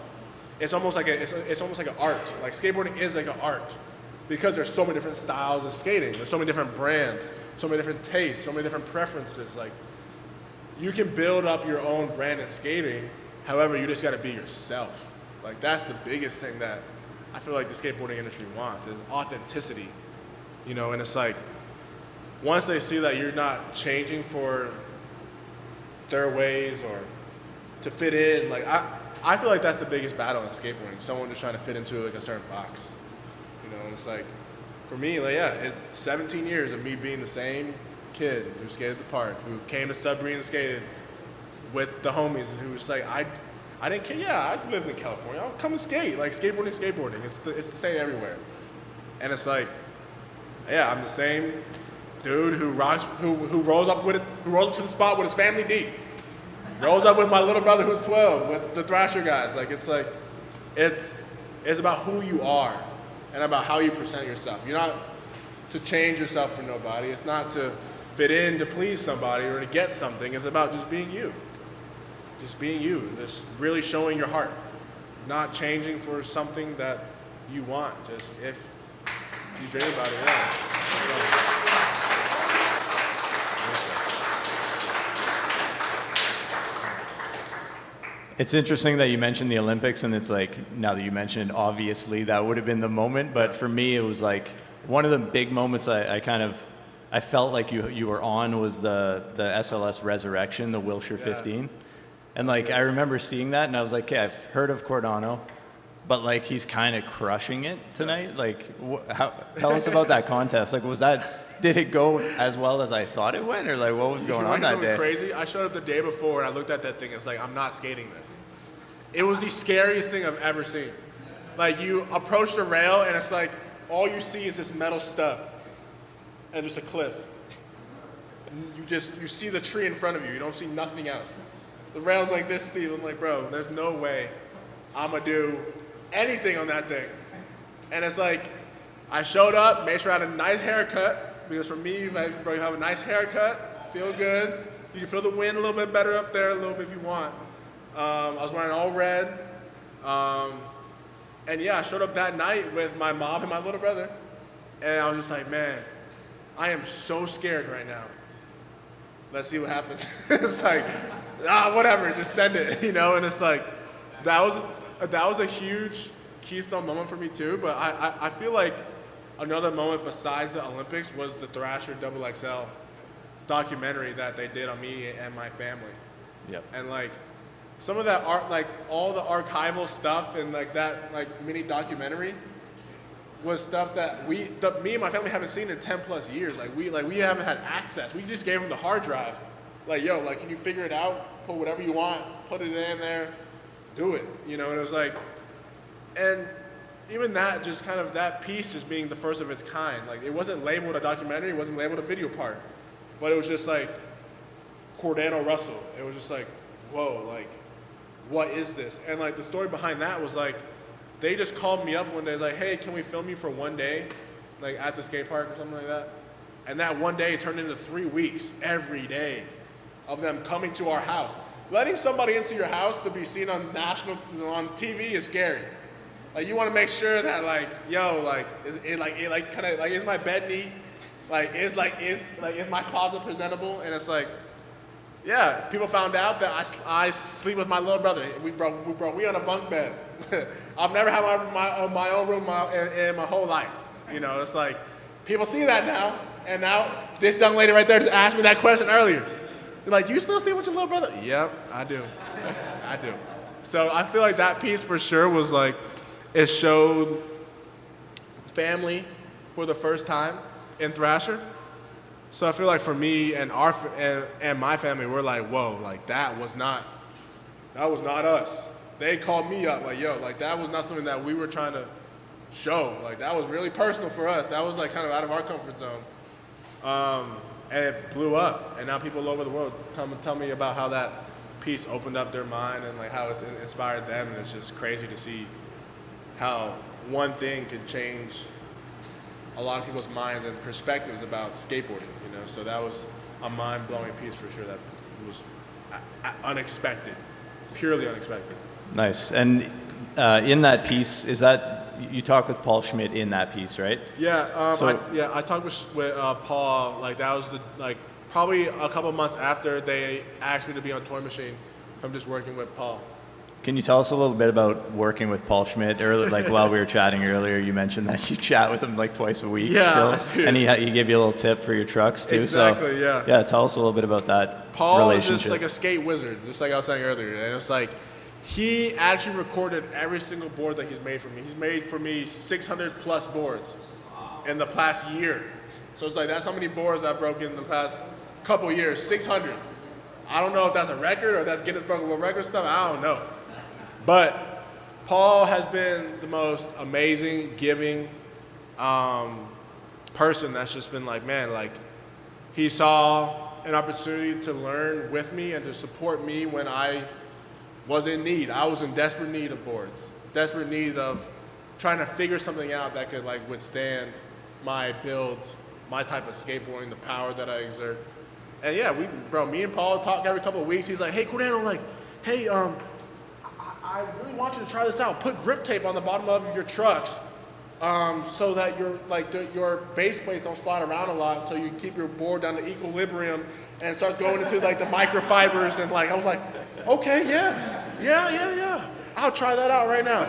it's almost like an art. Like skateboarding is like an art, because there's so many different styles of skating. There's so many different brands, so many different tastes, so many different preferences. Like you can build up your own brand in skating. However, you just got to be yourself. Like that's the biggest thing that I feel like the skateboarding industry wants, is authenticity. And it's like, once they see that you're not changing for their ways or to fit in, like I feel like that's the biggest battle in skateboarding. Someone just trying to fit into like a certain box, and it's like, for me, like, yeah, 17 years of me being the same kid who skated the park, who came to Sudbury and skated with the homies, who was like, I didn't care. Yeah, I lived in California. I'll come and skate. Like skateboarding. It's the same everywhere, and it's like, yeah, I'm the same dude who rolls up to the spot with his family deep. Rolls up with my little brother who's 12, with the Thrasher guys. Like it's about who you are and about how you present yourself. You're not to change yourself for nobody. It's not to fit in to please somebody or to get something. It's about just being you. Just being you. Just really showing your heart. Not changing for something that you want. Just if you dream about it, yeah. It's interesting that you mentioned the Olympics, and it's like, now that you mentioned it, obviously that would have been the moment, but for me it was like one of the big moments I felt like you were on was the SLS Resurrection, the Wilshire 15. And like I remember seeing that, and I was like, okay, I've heard of Cordano, but like he's kind of crushing it tonight. Like, tell us about that contest. Like, did it go as well as I thought it went, or like what was going on that day? Crazy. I showed up the day before and I looked at that thing. It's like, I'm not skating this. It was the scariest thing I've ever seen. Like you approach the rail and it's like all you see is this metal stub and just a cliff. you see the tree in front of you. You don't see nothing else. The rail's like this, Steve. I'm like, bro, there's no way I'm gonna do anything on that thing. And it's like, I showed up, made sure I had a nice haircut, because for me, bro, you have a nice haircut, feel good. You can feel the wind a little bit better up there, a little bit if you want. I was wearing all red. And yeah, I showed up that night with my mom and my little brother. And I was just like, man, I am so scared right now. Let's see what happens. It's like, whatever, just send it, you know? And it's like, that was a huge keystone moment for me too. But I feel like another moment besides the Olympics was the Thrasher XXL documentary that they did on me and my family. Yep. And like, some of that art, like all the archival stuff and like that like mini documentary was stuff that me and my family haven't seen in 10 plus years. Like we haven't had access. We just gave them the hard drive. Like, yo, like, can you figure it out? Put whatever you want, put it in there, do it. You know, and it was like, and even that, just kind of that piece just being the first of its kind. Like, it wasn't labeled a documentary, it wasn't labeled a video part, but it was just like Cordano Russell. It was just like, whoa, like, what is this? And like the story behind that was like, they just called me up one day, like, hey, can we film you for one day? Like at the skate park or something like that. And that one day turned into 3 weeks, every day, of them coming to our house. Letting somebody into your house to be seen on on TV is scary. Like, you want to make sure that like, yo, like, is my bed neat? Like, is my closet presentable? And it's like, yeah, people found out that I sleep with my little brother. We on a bunk bed. I've never had my own room in my whole life. You know, it's like, people see that now, and now this young lady right there just asked me that question earlier. They're like, do you still sleep with your little brother? Yep, I do. I do. So I feel like that piece for sure was like, it showed family for the first time in Thrasher. So I feel like for me and and my family, we're like, whoa, like that was not us. They called me up like, yo, like that was not something that we were trying to show. Like that was really personal for us. That was like kind of out of our comfort zone. And it blew up. And now people all over the world tell me about how that piece opened up their mind and like how it's inspired them. And it's just crazy to see how one thing could change a lot of people's minds and perspectives about skateboarding, you know. So that was a mind-blowing piece for sure. That was unexpected, purely unexpected. Nice. And in that piece, is that you talk with Paul Schmidt in that piece, right? Yeah. I talked with Paul. Like that was probably a couple months after they asked me to be on Toy Machine from just working with Paul. Can you tell us a little bit about working with Paul Schmidt? Or like while we were chatting earlier, you mentioned that you chat with him like twice a week still. Dude. And he gave you a little tip for your trucks too. Exactly, so, yeah. Yeah, tell us a little bit about that Paul is relationship. just like a skate wizard, just like I was saying earlier. And it's like, he actually recorded every single board that he's made for me. He's made for me 600 plus boards in the past year. So it's like, that's how many boards I've broken in the past couple years, 600. I don't know if that's a record or that's Guinness Book of World Records stuff, I don't know. But Paul has been the most amazing, giving person that's just been like, man, like he saw an opportunity to learn with me and to support me when I was in need. I was in desperate need of boards, desperate need of trying to figure something out that could like withstand my build, my type of skateboarding, the power that I exert. And yeah, me and Paul talk every couple of weeks. He's like, hey, Cordano, like, hey, I really want you to try this out. Put grip tape on the bottom of your trucks so that your base plates don't slide around a lot, so you keep your board down to equilibrium and it starts going into like the microfibers. And like, I was like, okay, yeah. I'll try that out right now.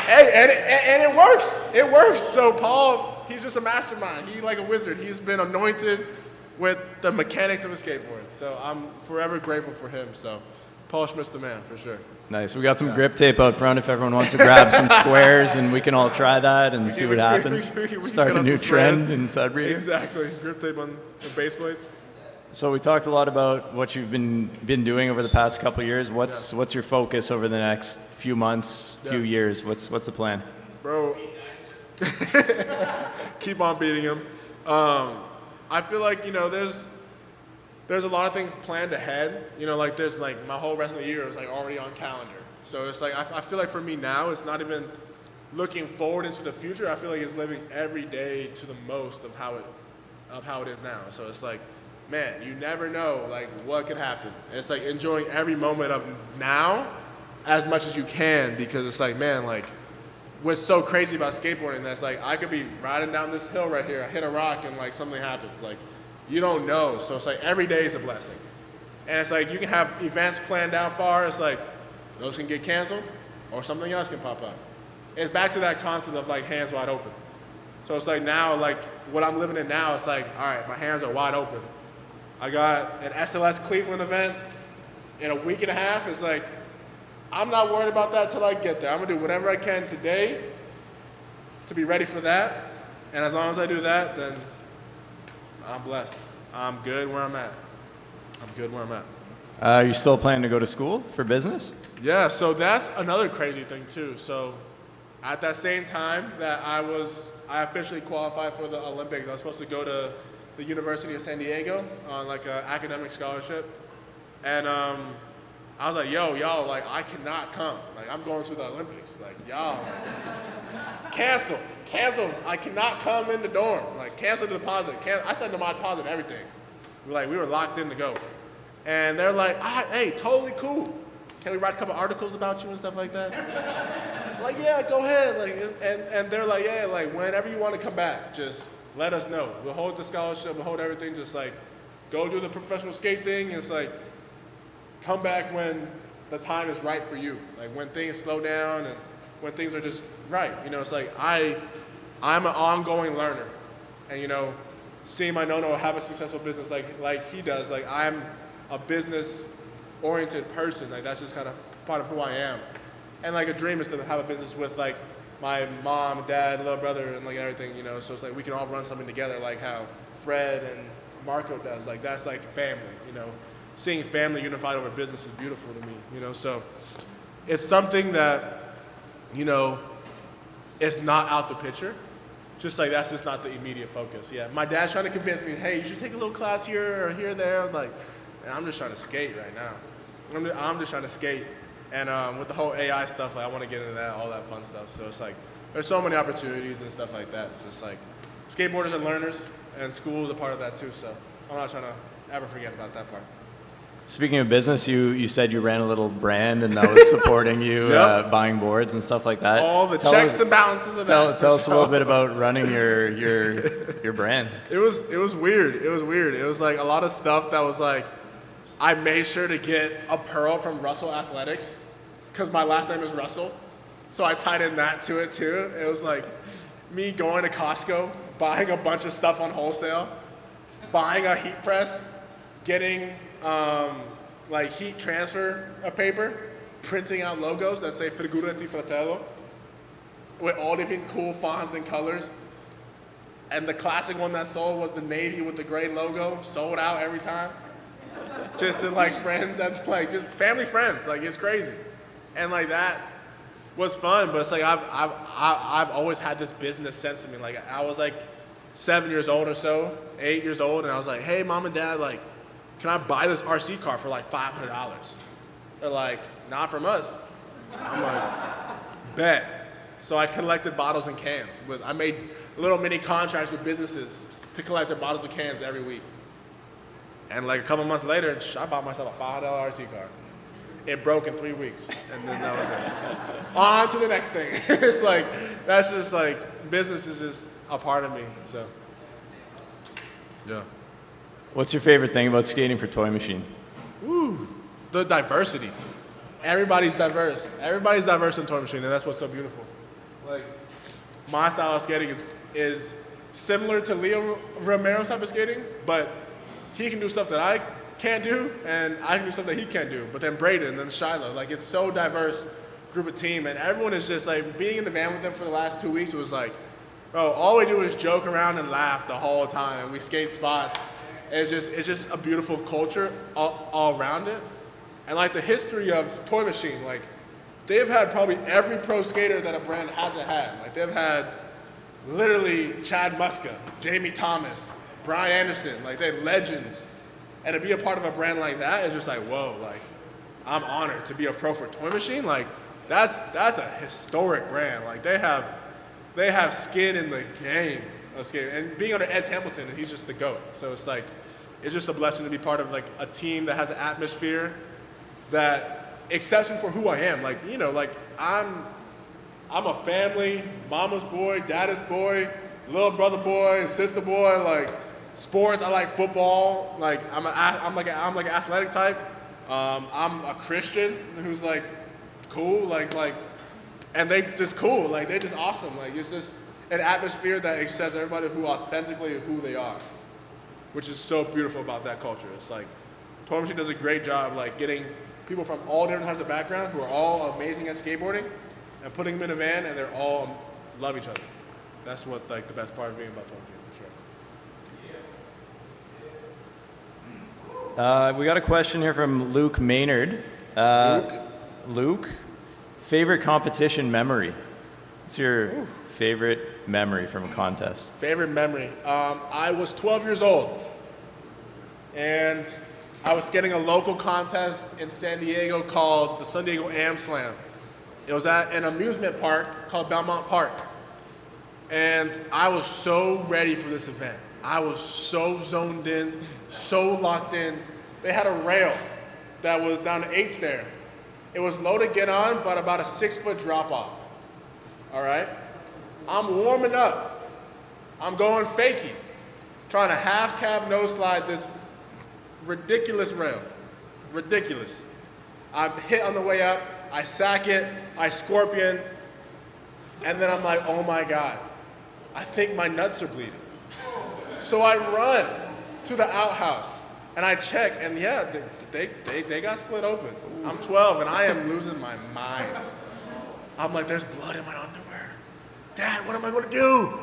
Hey, and it works. It works. So Paul, he's just a mastermind. He's like a wizard. He's been anointed with the mechanics of a skateboard. So I'm forever grateful for him. So Paul Schmidt's the man, for sure. Nice. We got some grip tape out front if everyone wants to grab some squares, and we can all try that and see what happens. Start a new trend in Sudbury. Exactly. Grip tape on the base plates. So we talked a lot about what you've been doing over the past couple of years. What's your focus over the next few months, few years? What's the plan? Bro, keep on beating him. I feel like, you know, there's there's a lot of things planned ahead. You know, like there's like my whole rest of the year is like already on calendar. So it's like I feel like for me now, it's not even looking forward into the future. I feel like it's living every day to the most of how it is now. So it's like, man, you never know like what could happen. And it's like enjoying every moment of now as much as you can, because it's like, man, like what's so crazy about skateboarding that's like I could be riding down this hill right here, I hit a rock and like something happens. Like you don't know. So it's like every day is a blessing. And it's like you can have events planned out far. It's like those can get canceled or something else can pop up. It's back to that concept of like hands wide open. So it's like now, like what I'm living in now, it's like, all right, my hands are wide open. I got an SLS Cleveland event in a week and a half. It's like, I'm not worried about that till I get there. I'm gonna do whatever I can today to be ready for that. And as long as I do that, then I'm blessed. I'm good where I'm at. I'm good where I'm at. Are you still planning to go to school for business? Yeah, so that's another crazy thing too. So at that same time that I officially qualified for the Olympics, I was supposed to go to the University of San Diego on like an academic scholarship. And I was like, yo, y'all, like I cannot come. Like I'm going to the Olympics. Like y'all, cancel. I cannot come in the dorm. Like cancel the deposit. I sent my deposit and everything. We were locked in to go. And they're like, hey, totally cool. Can we write a couple articles about you and stuff like that? Like, yeah, go ahead. Like, and they're like, yeah, like whenever you want to come back, just let us know. We'll hold the scholarship, we'll hold everything. Just like go do the professional skate thing. It's like come back when the time is right for you. Like when things slow down and when things are just right. You know, it's like I'm an ongoing learner, and you know, seeing my Nono have a successful business like he does. Like I'm a business-oriented person. Like that's just kind of part of who I am. And like a dream is to have a business with like my mom, dad, little brother, and like everything, you know. So it's like we can all run something together, like how Fred and Marco does. Like that's like family, you know. Seeing family unified over business is beautiful to me, you know. So it's something that, you know, it's not out the picture. Just like that's just not the immediate focus. Yeah, my dad's trying to convince me, hey, you should take a little class here or here, there. I'm like, man, I'm just trying to skate right now. I'm just trying to skate. And with the whole AI stuff, like I want to get into that, all that fun stuff. So it's like, there's so many opportunities and stuff like that. So it's like, skateboarders are learners, and school is a part of that too. So I'm not trying to ever forget about that part. Speaking of business, you said you ran a little brand and that was supporting you Yep. buying boards and stuff like that. All the Tell checks us- and balances of that. Tell us a little bit about running your brand. It was weird. It was weird. It was like a lot of stuff that was like, I made sure to get a pearl from Russell Athletics because my last name is Russell. So I tied in that to it too. It was like me going to Costco, buying a bunch of stuff on wholesale, buying a heat press, getting like heat transfer paper, printing out logos that say Figurati Fratello with all different cool fonts and colors. And the classic one that sold was the navy with the gray logo, sold out every time. Just to like friends and like just family friends, like it's crazy. And like that was fun, but it's like I've always had this business sense to me. Like I was like 7 years old or so, 8 years old, and I was like, hey, mom and dad, like, can I buy this RC car for like $500? They're like, not from us. I'm like, bet. So I collected bottles and cans. I made little mini contracts with businesses to collect their bottles and cans every week. And like a couple months later, I bought myself a $500 RC car. It broke in 3 weeks, and then that was it. On to the next thing. It's like, that's just like, business is just a part of me, so, yeah. What's your favorite thing about skating for Toy Machine? Ooh, the diversity. Everybody's diverse. Everybody's diverse in Toy Machine, and that's what's so beautiful. Like, my style of skating is similar to Leo Romero's type of skating, but he can do stuff that I can't do, and I can do stuff that he can't do. But then Braden, and then Shiloh, like it's so diverse group of team, and everyone is just like, being in the van with them for the last 2 weeks, it was like, bro, all we do is joke around and laugh the whole time. We skate spots. It's just a beautiful culture all around it. And like the history of Toy Machine, like they've had probably every pro skater that a brand hasn't had. Like they've had literally Chad Muska, Jamie Thomas, Brian Anderson, like they're legends. And to be a part of a brand like that is just like, whoa, like, I'm honored to be a pro for Toy Machine. Like, that's a historic brand. Like, they have skin in the game of skating. And being under Ed Templeton, he's just the GOAT. So it's like, it's just a blessing to be part of like a team that has an atmosphere that accepts me for who I am. Like, you know, like I'm a family, mama's boy, daddy's boy, little brother boy, sister boy. Like sports, I like football. Like I'm like an athletic type. I'm a Christian who's like cool, like, and they just cool. Like they're just awesome. Like it's just an atmosphere that accepts everybody who they are, which is so beautiful about that culture. It's like Toy Machine does a great job, like getting people from all different types of backgrounds who are all amazing at skateboarding, and putting them in a van, and they're all love each other. That's what like the best part of being about Toy Machine for sure. We got a question here from Luke Maynard. Luke, favorite competition memory? What's your favorite memory from a contest? Favorite memory? I was 12 years old, and I was skating a local contest in San Diego called the San Diego Am Slam. It was at an amusement park called Belmont Park. And I was so ready for this event. I was so zoned in, so locked in. They had a rail that was down to 8 stair. It was low to get on, but about a 6-foot drop off. All right? I'm warming up. I'm going fakie, trying to half cab nose slide this ridiculous rail. Ridiculous. I hit on the way up, I sack it, I scorpion, and then I'm like, oh my God, I think my nuts are bleeding. So I run to the outhouse and I check, and yeah, they got split open. I'm 12 and I am losing my mind. I'm like, there's blood in my underwear. Dad, what am I gonna do?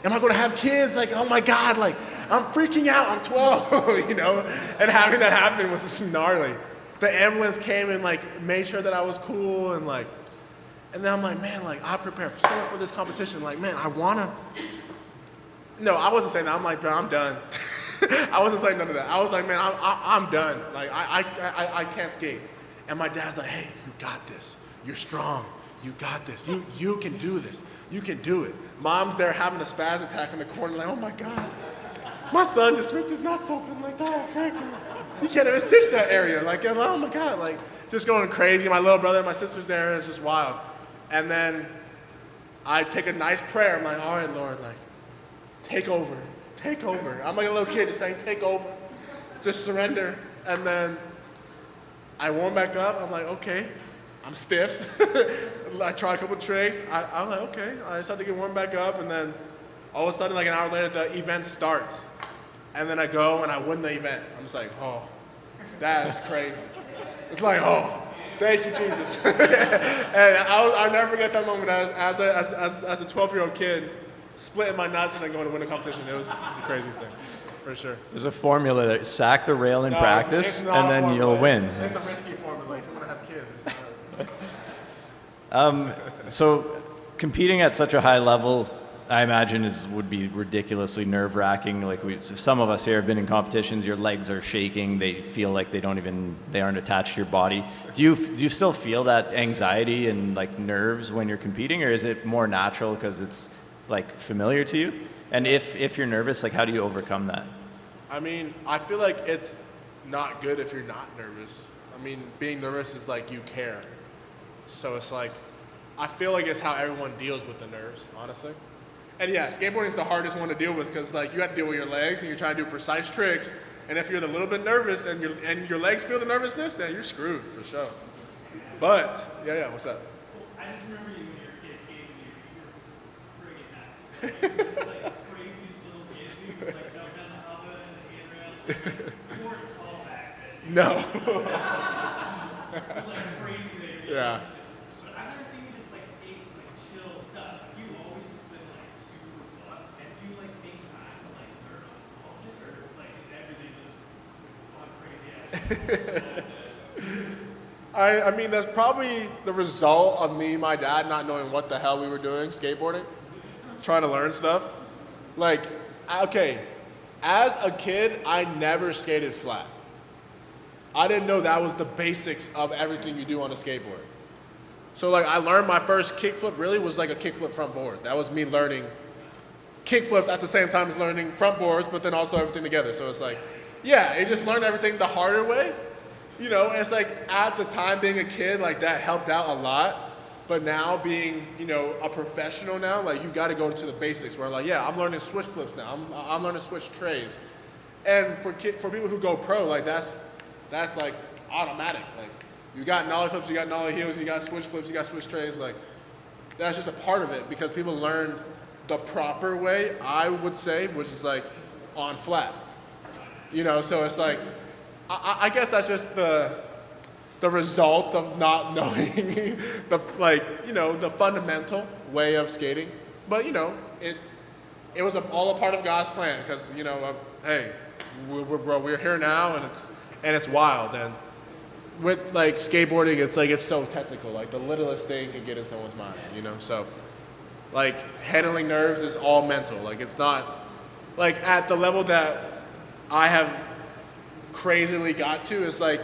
Am I gonna have kids? Like, oh my God, like, I'm freaking out, I'm 12, you know? And having that happen was gnarly. The ambulance came and like made sure that I was cool, and like, and then I'm like, man, like I prepared so much for this competition. Like, man, I wanna. No, I wasn't saying that. I'm like, bro, I'm done. I wasn't saying none of that. I was like, man, I'm done. Like, I can't skate. And my dad's like, hey, you got this. You're strong. You got this. You can do this. You can do it. Mom's there having a spaz attack in the corner, like, oh my God, my son just ripped his nuts open like that, Frank. You can't even stitch that area. Like, oh my God, like, just going crazy. My little brother and my sister's there. It's just wild. And then I take a nice prayer. I'm like, all right, Lord, like, take over. Take over. I'm like a little kid just saying, take over. Just surrender. And then I warm back up. I'm like, okay, I'm stiff. I try a couple tricks. I was like, okay. I started to get warmed back up. And then all of a sudden, like an hour later, the event starts. And then I go and I win the event. I'm just like, oh, that's crazy. It's like, oh, thank you, Jesus. And I'll never forget that moment as a 12-year-old kid, splitting my nuts and then going to win a competition. It was the craziest thing, for sure. There's a formula that sack the rail in practice, and then you'll win. It's a risky formula if you want to have kids. So competing at such a high level, I imagine would be ridiculously nerve-wracking. Like some of us here have been in competitions. Your legs are shaking. They feel like they aren't attached to your body. Do you still feel that anxiety and like nerves when you're competing, or is it more natural because it's like familiar to you? And if you're nervous, like how do you overcome that? I mean, I feel like it's not good if you're not nervous. I mean, being nervous is like you care. So it's like, I feel like it's how everyone deals with the nerves, honestly. And yeah, skateboarding is the hardest one to deal with because like you have to deal with your legs and you're trying to do precise tricks. And if you're a little bit nervous and your legs feel the nervousness, then you're screwed for sure. But yeah, what's up? I just remember you when you were a kid skating, you were friggin' nuts. Like craziest little kid. You would like jump down the hubba and the handrails. You weren't tall back then. No. It was like crazy that you're Yeah. But I've never seen you just like skate like chill stuff. Like, you always just been like super fun. And do you like take time to like learn on small shit, or like is everything just on crazy ass? I mean, that's probably the result of me and my dad not knowing what the hell we were doing skateboarding, trying to learn stuff. Like, okay, as a kid, I never skated flat. I didn't know that was the basics of everything you do on a skateboard. So like I learned my first kickflip really was like a kickflip front board. That was me learning kickflips at the same time as learning front boards, but then also everything together. So it's like, yeah, it just learned everything the harder way. You know, and it's like at the time being a kid, like that helped out a lot. But now being, you know, a professional now, like you got to go to the basics where like, yeah, I'm learning switch flips now. I'm learning switch trays. And for people who go pro, like that's like automatic. Like you got nollie flips, you got nollie heels, you got switch flips, you got switch trays. Like that's just a part of it because people learn the proper way, I would say, which is like on flat. You know, so it's like, I guess that's just the result of not knowing the, like, you know, the fundamental way of skating. But, you know, it was all a part of God's plan because, you know, hey, we're here now and it's wild. And with like skateboarding, it's so technical. Like the littlest thing can get in someone's mind, you know? So like handling nerves is all mental. Like it's not like at the level that I have crazily got to, it's like,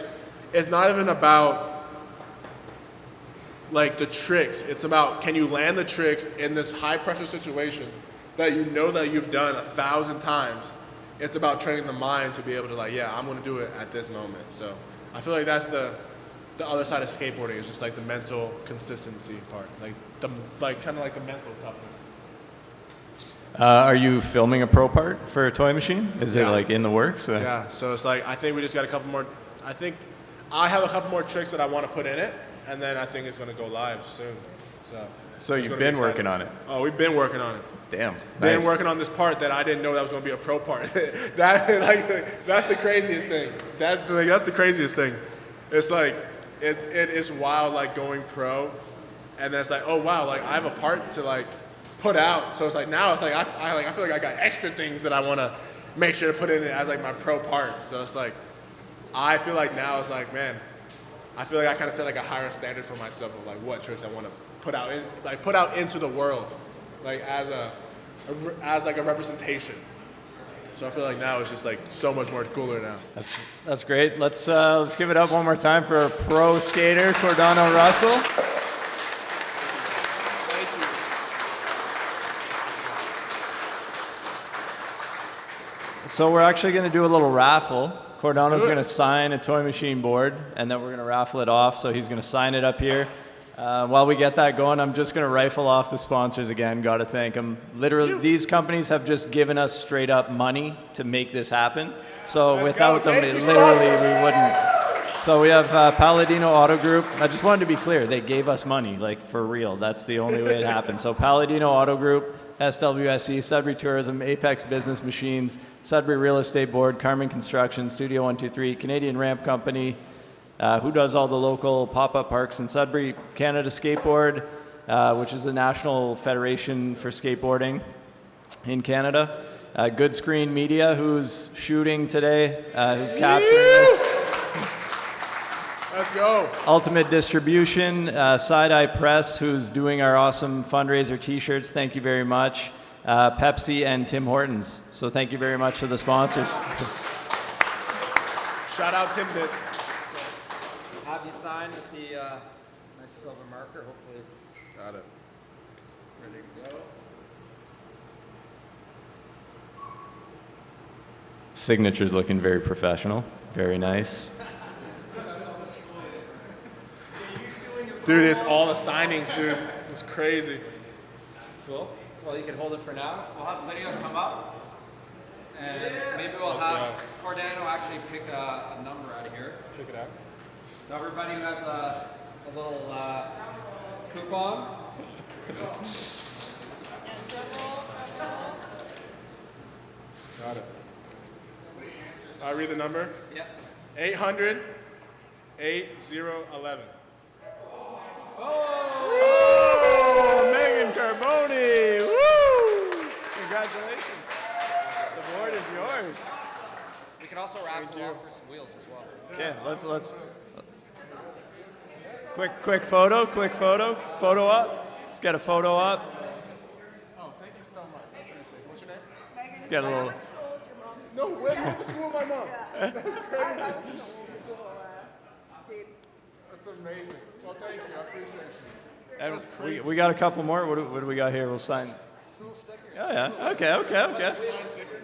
it's not even about like the tricks. It's about, can you land the tricks in this high pressure situation that you know that you've done 1,000 times. It's about training the mind to be able to like, yeah, I'm gonna do it at this moment. So I feel like that's the other side of skateboarding is just like the mental consistency part, like kind of like the mental toughness. Are you filming a pro part for a toy machine? Is it like in the works? Yeah, so it's like, I think we just got a couple more, I think I have a couple more tricks that I want to put in it, and then I think it's going to go live soon. So you've been working on it? Oh, we've been working on it. Damn. Been Nice. working on this part that I didn't know that was going to be a pro part. That's the craziest thing. That's the craziest thing. It's like, it is wild, like going pro, and then it's like, oh wow, like I have a part to like put out. So it's like now it's like I feel like I got extra things that I want to make sure to put in it as like my pro part. So it's like I feel like now it's like, man, I feel like I kind of set like a higher standard for myself of like what tricks I want to put out into the world, like as like a representation. So I feel like now it's just like so much more cooler now. That's great. Let's give it up one more time for a pro skater, Cordano Russell. So we're actually going to do a little raffle. Cordano's going to sign a toy machine board, and then we're going to raffle it off. So he's going to sign it up here. While we get that going, I'm just going to rifle off the sponsors again. Got to thank them. Literally, these companies have just given us straight up money to make this happen. So without them, literally, we wouldn't. So we have Palladino Auto Group. I just wanted to be clear. They gave us money, like for real. That's the only way it happened. So Palladino Auto Group, SWSE, Sudbury Tourism, Apex Business Machines, Sudbury Real Estate Board, Carmen Construction, Studio 123, Canadian Ramp Company, who does all the local pop-up parks in Sudbury, Canada Skateboard, which is the National Federation for Skateboarding in Canada, Goodscreen Media, who's shooting today, who's capturing this. Let's go. Ultimate Distribution, Side-Eye Press, who's doing our awesome fundraiser t-shirts. Thank you very much. Pepsi and Tim Hortons. So thank you very much to the sponsors. Shout out Tim Bits. Have you signed with the nice silver marker? Hopefully it's Got it. ready to go. Signature's looking very professional. Very nice. Dude, it's all the signings, dude. It's crazy. Cool. Well, you can hold it for now. We'll have Lydia come up, and maybe we'll have Cordano actually pick a number out of here. Pick it out. So everybody who has a little coupon. Got it. I read the number. Yep. 800 8011. Oh, Megan Carboni! Woo! Congratulations. The board is yours. We can also raffle off for some wheels as well. Okay, let's. Quick photo. Photo up. Let's get a photo up. Oh, thank you so much. I appreciate it. What's your name? Let's get a little. No way. You went to school with my mom. I was in the old school. That's amazing. Well, thank you. I appreciate you. And That's crazy. we got a couple more. What do we got here? We'll sign. Oh yeah. Okay.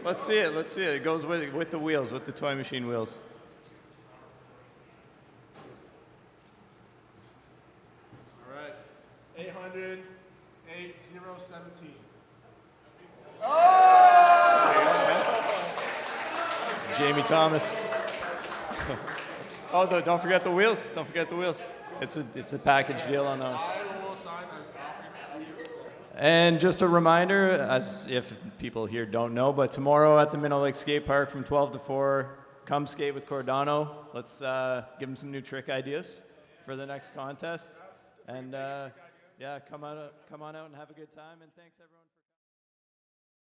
Let's see it. It goes with the wheels, with the toy machine wheels. All right. 800 8017. Jamie Thomas. Oh, don't forget the wheels. Don't forget the wheels. It's a package deal on that one. I will sign that. And just a reminder, as if people here don't know, but tomorrow at the Minnow Lake Skate Park from 12 to 4, come skate with Cordano. Let's give them some new trick ideas for the next contest. And yeah, come on out and have a good time. And thanks everyone for